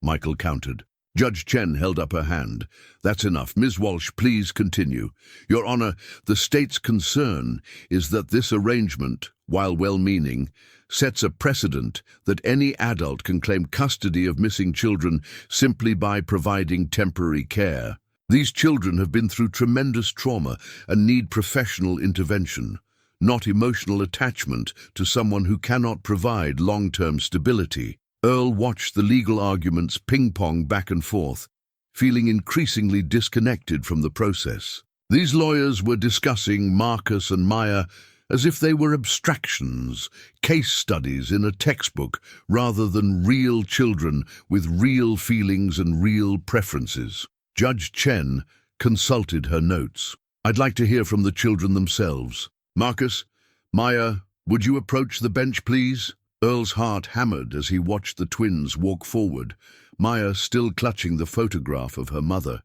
Michael countered. Judge Chen held up her hand. "That's enough. Ms. Walsh, please continue." "Your Honor, the state's concern is that this arrangement, while well-meaning, sets a precedent that any adult can claim custody of missing children simply by providing temporary care. These children have been through tremendous trauma and need professional intervention, not emotional attachment to someone who cannot provide long-term stability." Earl watched the legal arguments ping-pong back and forth, feeling increasingly disconnected from the process. These lawyers were discussing Marcus and Maya as if they were abstractions, case studies in a textbook, rather than real children with real feelings and real preferences. Judge Chen consulted her notes. "I'd like to hear from the children themselves. Marcus, Maya, would you approach the bench, please?" Earl's heart hammered as he watched the twins walk forward, Maya still clutching the photograph of her mother.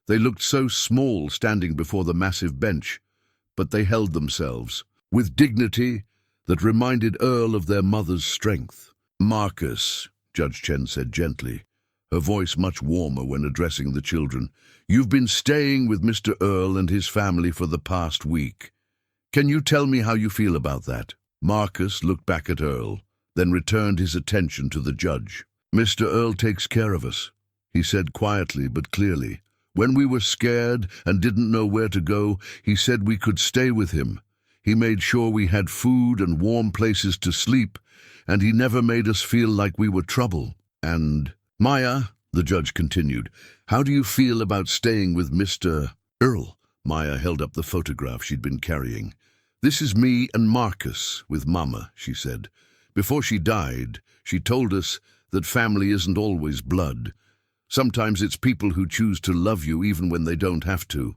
They looked so small standing before the massive bench, but they held themselves with dignity that reminded Earl of their mother's strength. "Marcus," Judge Chen said gently, her voice much warmer when addressing the children, "you've been staying with Mr. Earl and his family for the past week. Can you tell me how you feel about that?" Marcus looked back at Earl, then returned his attention to the judge. "Mr. Earl takes care of us," he said quietly but clearly. "When we were scared and didn't know where to go, he said we could stay with him. He made sure we had food and warm places to sleep, and he never made us feel like we were trouble. And, Maya," the judge continued, "how do you feel about staying with Mr. Earl?" Maya held up the photograph she'd been carrying. "This is me and Marcus with Mama," she said. "Before she died, she told us that family isn't always blood. Sometimes it's people who choose to love you even when they don't have to."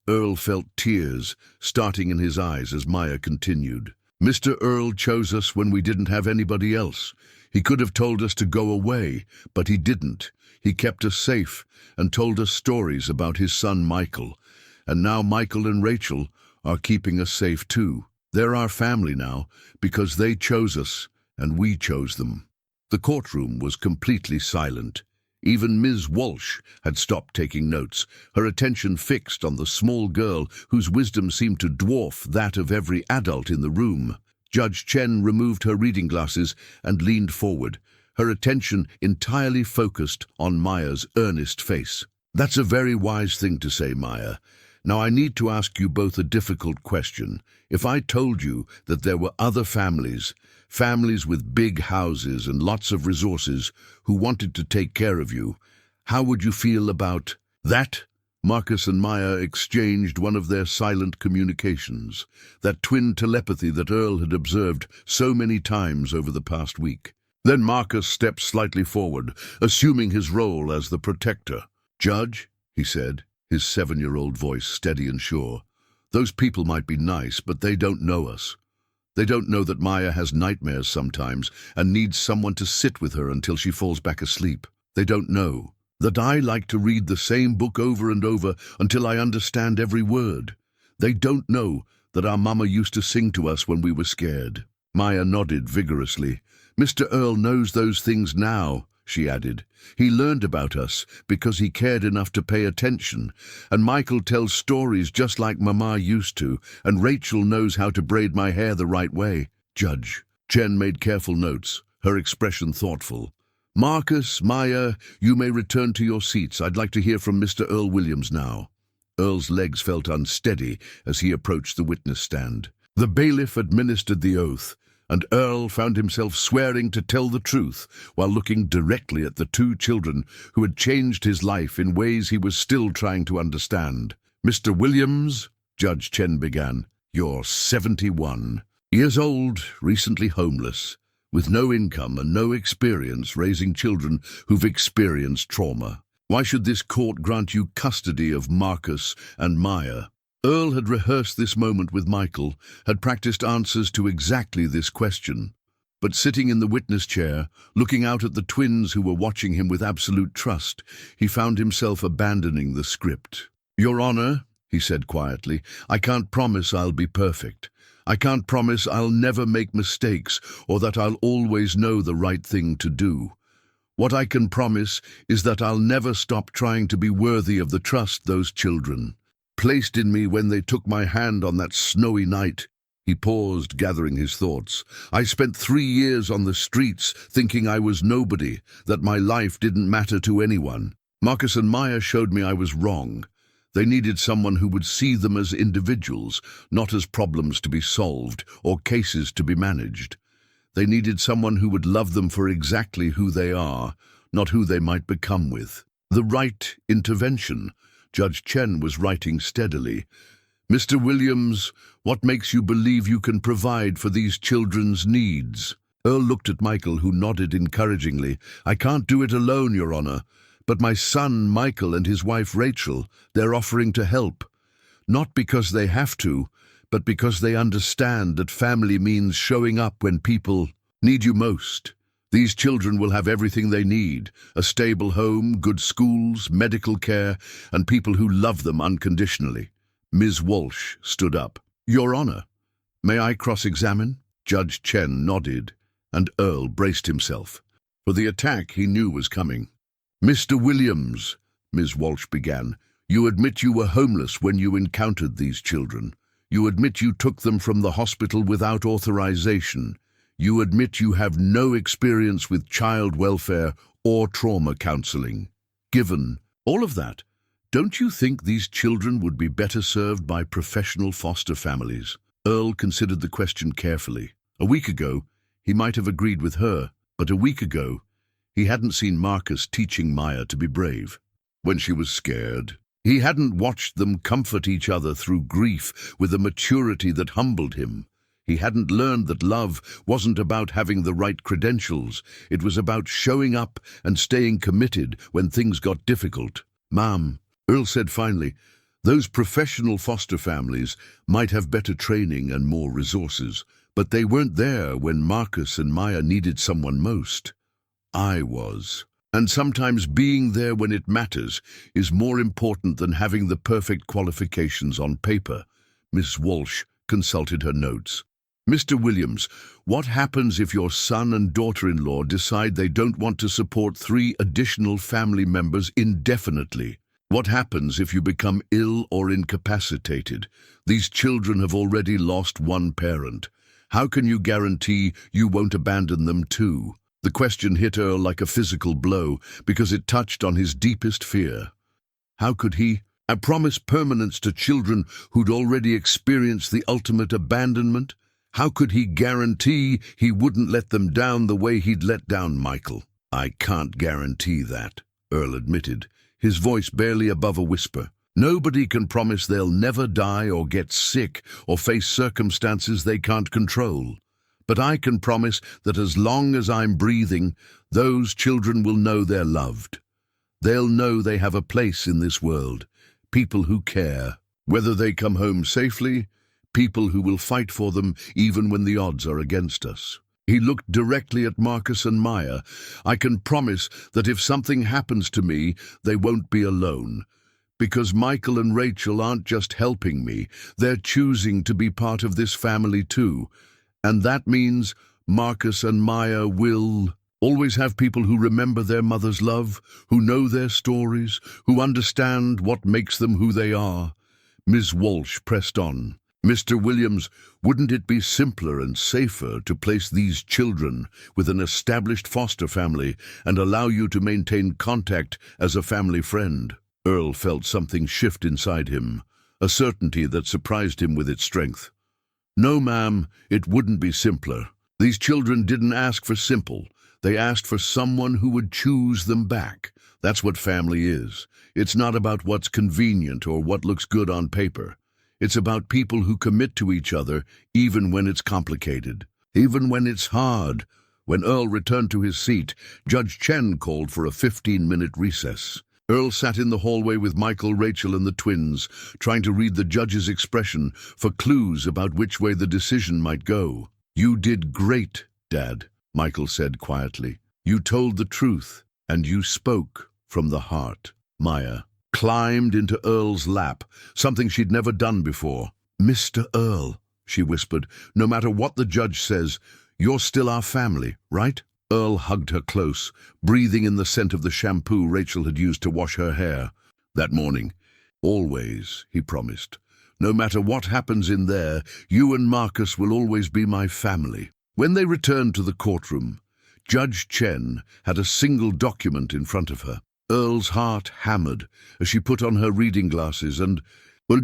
Earl felt tears starting in his eyes as Maya continued. "Mr. Earl chose us when we didn't have anybody else. He could have told us to go away, but he didn't. He kept us safe and told us stories about his son Michael. And now Michael and Rachel are keeping us safe too. They're our family now because they chose us and we chose them." The courtroom was completely silent. Even Ms. Walsh had stopped taking notes, her attention fixed on the small girl whose wisdom seemed to dwarf that of every adult in the room. Judge Chen removed her reading glasses and leaned forward, her attention entirely focused on Maya's earnest face. "That's a very wise thing to say, Maya. Now I need to ask you both a difficult question. If I told you that there were other families with big houses and lots of resources who wanted to take care of you, how would you feel about that?" Marcus and Maya exchanged one of their silent communications, that twin telepathy that Earl had observed so many times over the past week. Then Marcus stepped slightly forward, assuming his role as the protector. "Judge," he said, his 7-year-old voice steady and sure, "those people might be nice, but they don't know us. They don't know that Maya has nightmares sometimes and needs someone to sit with her until she falls back asleep. They don't know that I like to read the same book over and over until I understand every word. They don't know that our mama used to sing to us when we were scared." Maya nodded vigorously. "Mr. Earl knows those things now," she added. "He learned about us because he cared enough to pay attention, and Michael tells stories just like Mama used to, and Rachel knows how to braid my hair the right way." Judge Chen made careful notes, her expression thoughtful. "Marcus, Maya, you may return to your seats. I'd like to hear from Mr. Earl Williams now." Earl's legs felt unsteady as he approached the witness stand. The bailiff administered the oath, and Earl found himself swearing to tell the truth while looking directly at the 2 children who had changed his life in ways he was still trying to understand. "Mr. Williams," Judge Chen began, "you're 71 years old, recently homeless, with no income and no experience raising children who've experienced trauma. Why should this court grant you custody of Marcus and Maya?" Earl had rehearsed this moment with Michael, had practiced answers to exactly this question. But sitting in the witness chair, looking out at the twins who were watching him with absolute trust, he found himself abandoning the script. "Your Honor," he said quietly, "I can't promise I'll be perfect. I can't promise I'll never make mistakes or that I'll always know the right thing to do. What I can promise is that I'll never stop trying to be worthy of the trust those children placed in me when they took my hand on that snowy night." He paused, gathering his thoughts. "I spent 3 years on the streets thinking I was nobody, that my life didn't matter to anyone. Marcus and Maya showed me I was wrong. They needed someone who would see them as individuals, not as problems to be solved or cases to be managed. They needed someone who would love them for exactly who they are, not who they might become with. The right intervention." Judge Chen was writing steadily. "Mr. Williams, what makes you believe you can provide for these children's needs?" Earl looked at Michael, who nodded encouragingly. "I can't do it alone, Your Honor, but my son Michael and his wife Rachel, they're offering to help. Not because they have to, but because they understand that family means showing up when people need you most. These children will have everything they need: a stable home, good schools, medical care, and people who love them unconditionally." Ms. Walsh stood up. "Your Honor, may I cross-examine?" Judge Chen nodded, and Earl braced himself for the attack he knew was coming. "Mr. Williams," Ms. Walsh began, "you admit you were homeless when you encountered these children. You admit you took them from the hospital without authorization. You admit you have no experience with child welfare or trauma counseling. Given all of that, don't you think these children would be better served by professional foster families?" Earl considered the question carefully. A week ago, he might have agreed with her, but a week ago, he hadn't seen Marcus teaching Maya to be brave. When she was scared, he hadn't watched them comfort each other through grief with a maturity that humbled him. He hadn't learned that love wasn't about having the right credentials. It was about showing up and staying committed when things got difficult. "Ma'am," Earl said finally, "those professional foster families might have better training and more resources, but they weren't there when Marcus and Maya needed someone most. I was. And sometimes being there when it matters is more important than having the perfect qualifications on paper." Miss Walsh consulted her notes. Mr. Williams, what happens if your son and daughter-in-law decide they don't want to support 3 additional family members indefinitely? What happens if you become ill or incapacitated? These children have already lost one parent. How can you guarantee you won't abandon them too? The question hit Earl like a physical blow because it touched on his deepest fear. How could he promise permanence to children who'd already experienced the ultimate abandonment? How could he guarantee he wouldn't let them down the way he'd let down Michael? I can't guarantee that, Earl admitted, his voice barely above a whisper. Nobody can promise they'll never die or get sick or face circumstances they can't control. But I can promise that as long as I'm breathing, those children will know they're loved. They'll know they have a place in this world, people who care, whether they come home safely, people who will fight for them even when the odds are against us. He looked directly at Marcus and Maya. I can promise that if something happens to me, they won't be alone. Because Michael and Rachel aren't just helping me, they're choosing to be part of this family too. And that means Marcus and Maya will always have people who remember their mother's love, who know their stories, who understand what makes them who they are. Ms. Walsh pressed on. Mr. Williams, wouldn't it be simpler and safer to place these children with an established foster family and allow you to maintain contact as a family friend? Earl felt something shift inside him, a certainty that surprised him with its strength. No, ma'am, it wouldn't be simpler. These children didn't ask for simple. They asked for someone who would choose them back. That's what family is. It's not about what's convenient or what looks good on paper. It's about people who commit to each other even when it's complicated, even when it's hard. When Earl returned to his seat, Judge Chen called for a 15-minute recess. Earl sat in the hallway with Michael, Rachel, and the twins, trying to read the judge's expression for clues about which way the decision might go. "You did great, Dad," Michael said quietly. "You told the truth, and you spoke from the heart." Maya climbed into Earl's lap, something she'd never done before. "Mr. Earl," she whispered, "no matter what the judge says, you're still our family, right?" Earl hugged her close, breathing in the scent of the shampoo Rachel had used to wash her hair that morning. "Always," he promised. "No matter what happens in there, you and Marcus will always be my family." When they returned to the courtroom, Judge Chen had a single document in front of her. Earl's heart hammered as she put on her reading glasses and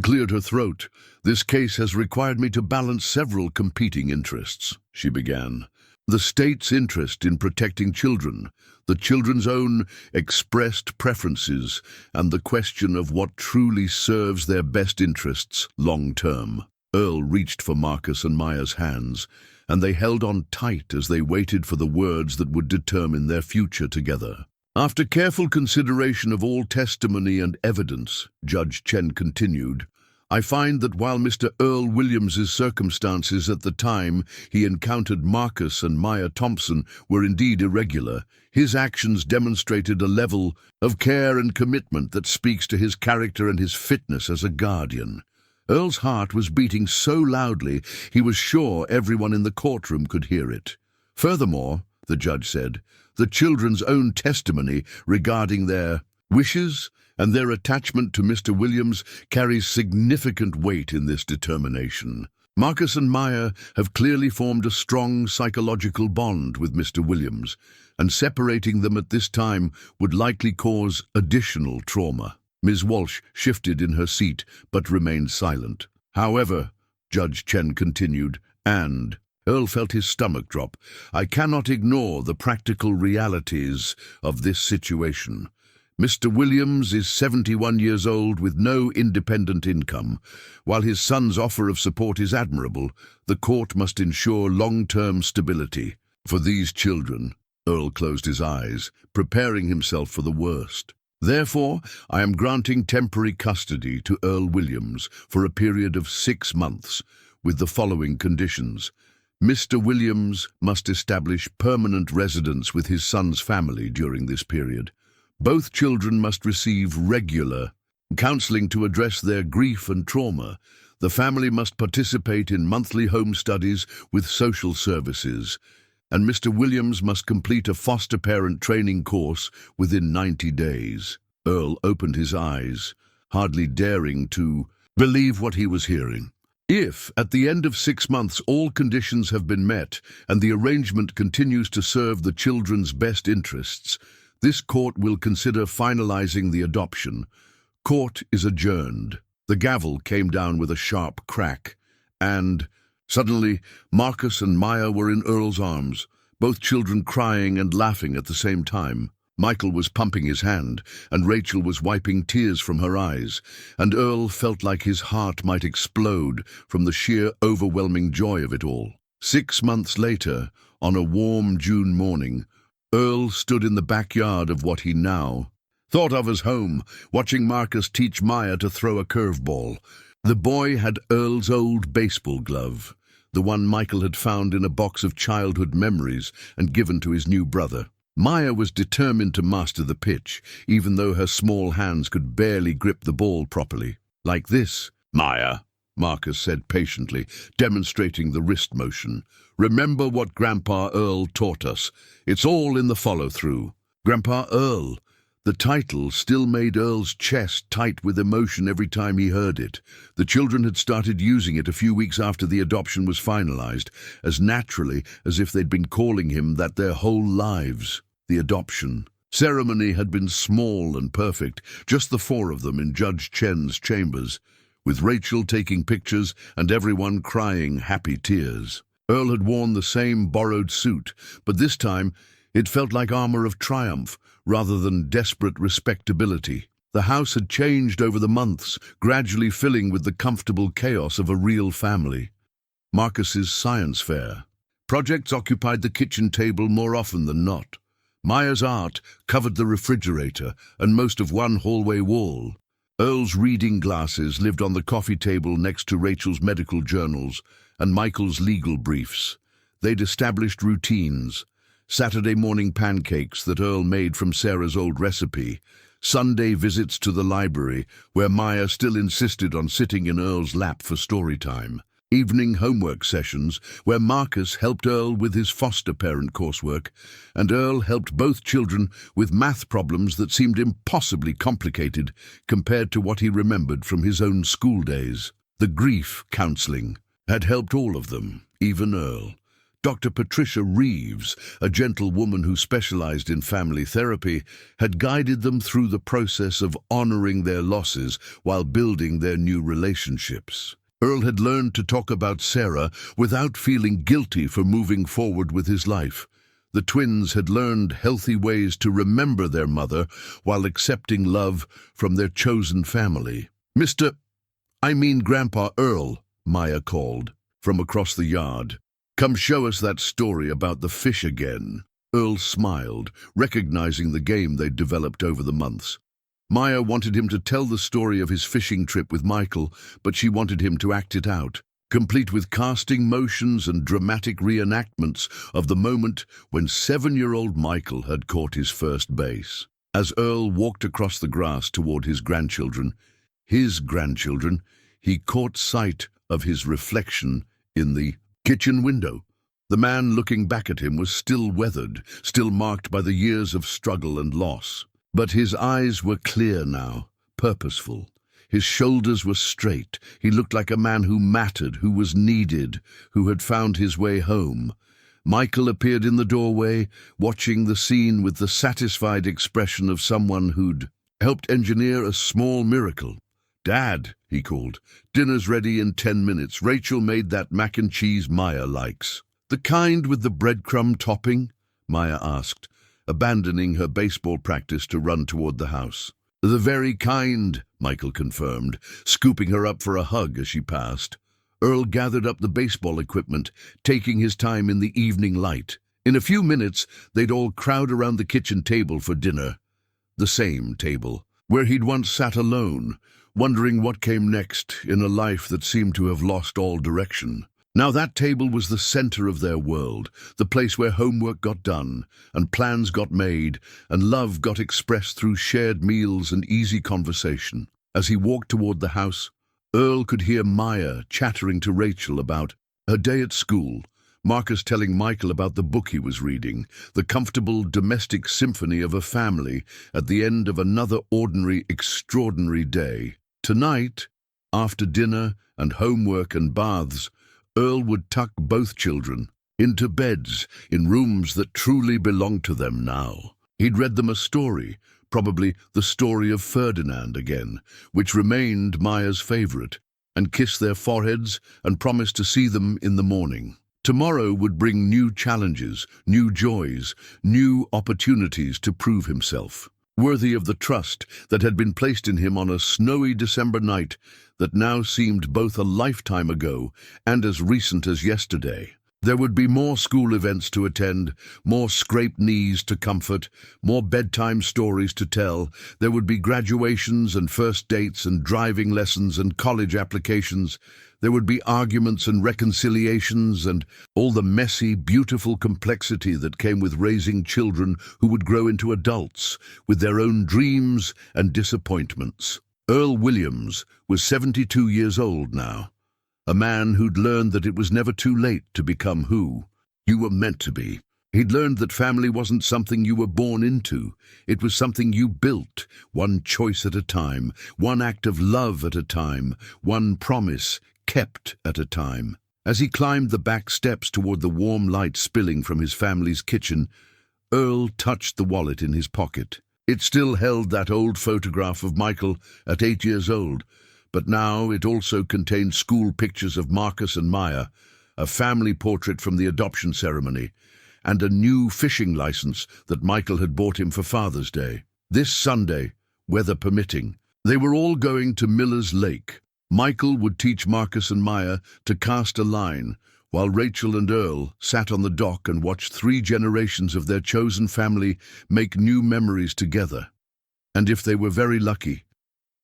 cleared her throat. "This case has required me to balance several competing interests," she began. "The state's interest in protecting children, the children's own expressed preferences, and the question of what truly serves their best interests long-term." Earl reached for Marcus and Maya's hands, and they held on tight as they waited for the words that would determine their future together. "After careful consideration of all testimony and evidence," Judge Chen continued, "I find that while Mr. Earl Williams's circumstances at the time he encountered Marcus and Maya Thompson were indeed irregular, his actions demonstrated a level of care and commitment that speaks to his character and his fitness as a guardian." Earl's heart was beating so loudly he was sure everyone in the courtroom could hear it. "Furthermore," the judge said, "the children's own testimony regarding their wishes and their attachment to Mr. Williams carries significant weight in this determination. Marcus and Maya have clearly formed a strong psychological bond with Mr. Williams, and separating them at this time would likely cause additional trauma." Ms. Walsh shifted in her seat but remained silent. "However," Judge Chen continued, and Earl felt his stomach drop, "I cannot ignore the practical realities of this situation. Mr. Williams is 71 years old with no independent income. While his son's offer of support is admirable, the court must ensure long-term stability. For these children," Earl closed his eyes, preparing himself for the worst. "Therefore, I am granting temporary custody to Earl Williams for a period of 6 months, with the following conditions. Mr. Williams must establish permanent residence with his son's family during this period. Both children must receive regular counseling to address their grief and trauma. The family must participate in monthly home studies with social services, and Mr. Williams must complete a foster parent training course within 90 days. Earl opened his eyes, hardly daring to believe what he was hearing. If, at the end of 6 months, all conditions have been met and the arrangement continues to serve the children's best interests, this court will consider finalizing the adoption. Court is adjourned. The gavel came down with a sharp crack, and suddenly Marcus and Maya were in Earl's arms, both children crying and laughing at the same time. Michael was pumping his hand, and Rachel was wiping tears from her eyes, and Earl felt like his heart might explode from the sheer overwhelming joy of it all. 6 months later, on a warm June morning, Earl stood in the backyard of what he now thought of as home, watching Marcus teach Maya to throw a curveball. The boy had Earl's old baseball glove, the one Michael had found in a box of childhood memories and given to his new brother. Maya was determined to master the pitch, even though her small hands could barely grip the ball properly. "Like this, Maya," Marcus said patiently, demonstrating the wrist motion. "Remember what Grandpa Earl taught us. It's all in the follow-through." Grandpa Earl. The title still made Earl's chest tight with emotion every time he heard it. The children had started using it a few weeks after the adoption was finalized, as naturally as if they'd been calling him that their whole lives. The adoption ceremony had been small and perfect, just the 4 of them in Judge Chen's chambers, with Rachel taking pictures and everyone crying happy tears. Earl had worn the same borrowed suit, but this time it felt like armor of triumph rather than desperate respectability. The house had changed over the months, gradually filling with the comfortable chaos of a real family. Marcus's science fair. Projects occupied the kitchen table more often than not. Maya's art covered the refrigerator and most of one hallway wall. Earl's reading glasses lived on the coffee table next to Rachel's medical journals and Michael's legal briefs. They'd established routines: Saturday morning pancakes that Earl made from Sarah's old recipe, Sunday visits to the library, where Maya still insisted on sitting in Earl's lap for story time, evening homework sessions, where Marcus helped Earl with his foster parent coursework, and Earl helped both children with math problems that seemed impossibly complicated compared to what he remembered from his own school days. The grief counseling had helped all of them, even Earl. Dr. Patricia Reeves, a gentle woman who specialized in family therapy, had guided them through the process of honoring their losses while building their new relationships. Earl had learned to talk about Sarah without feeling guilty for moving forward with his life. The twins had learned healthy ways to remember their mother while accepting love from their chosen family. I mean Grandpa Earl," Maya called from across the yard. "Come show us that story about the fish again." Earl smiled, recognizing the game they'd developed over the months. Maya wanted him to tell the story of his fishing trip with Michael, but she wanted him to act it out, complete with casting motions and dramatic reenactments of the moment when 7-year-old Michael had caught his first base. As Earl walked across the grass toward his grandchildren, he caught sight of his reflection in the kitchen window. The man looking back at him was still weathered, still marked by the years of struggle and loss. But his eyes were clear now, purposeful. His shoulders were straight. He looked like a man who mattered, who was needed, who had found his way home. Michael appeared in the doorway, watching the scene with the satisfied expression of someone who'd helped engineer a small miracle. "Dad," he called, "dinner's ready in 10 minutes. Rachel made that mac and cheese Maya likes." "The kind with the breadcrumb topping?" Maya asked, abandoning her baseball practice to run toward the house. "The very kind," Michael confirmed, scooping her up for a hug as she passed. Earl gathered up the baseball equipment, taking his time in the evening light. In a few minutes, they'd all crowd around the kitchen table for dinner. The same table, where he'd once sat alone, wondering what came next in a life that seemed to have lost all direction. Now that table was the center of their world, the place where homework got done, and plans got made, and love got expressed through shared meals and easy conversation. As he walked toward the house, Earl could hear Maya chattering to Rachel about her day at school, Marcus telling Michael about the book he was reading, the comfortable domestic symphony of a family at the end of another ordinary, extraordinary day. Tonight, after dinner and homework and baths, Earl would tuck both children into beds in rooms that truly belonged to them now. He'd read them a story, probably the story of Ferdinand again, which remained Maya's favorite, and kiss their foreheads and promise to see them in the morning. Tomorrow would bring new challenges, new joys, new opportunities to prove himself, worthy of the trust that had been placed in him on a snowy December night that now seemed both a lifetime ago and as recent as yesterday. There would be more school events to attend, more scraped knees to comfort, more bedtime stories to tell. There would be graduations and first dates and driving lessons and college applications. There would be arguments and reconciliations and all the messy, beautiful complexity that came with raising children who would grow into adults with their own dreams and disappointments. Earl Williams was 72 years old now. A man who'd learned that it was never too late to become who you were meant to be. He'd learned that family wasn't something you were born into. It was something you built, one choice at a time, one act of love at a time, one promise kept at a time. As he climbed the back steps toward the warm light spilling from his family's kitchen, Earl touched the wallet in his pocket. It still held that old photograph of Michael at 8 years old, but now it also contained school pictures of Marcus and Maya, a family portrait from the adoption ceremony, and a new fishing license that Michael had bought him for Father's Day. This Sunday, weather permitting, they were all going to Miller's Lake. Michael would teach Marcus and Maya to cast a line, while Rachel and Earl sat on the dock and watched 3 generations of their chosen family make new memories together. And if they were very lucky,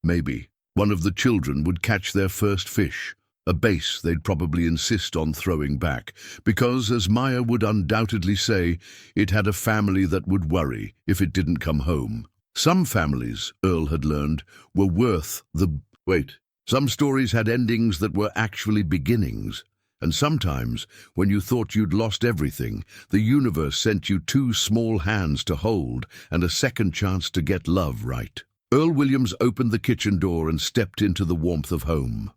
maybe one of the children would catch their first fish, a base they'd probably insist on throwing back, because, as Maya would undoubtedly say, it had a family that would worry if it didn't come home. Some families, Earl had learned, were worth the wait. Some stories had endings that were actually beginnings, and sometimes, when you thought you'd lost everything, the universe sent you 2 small hands to hold and a second chance to get love right. Earl Williams opened the kitchen door and stepped into the warmth of home.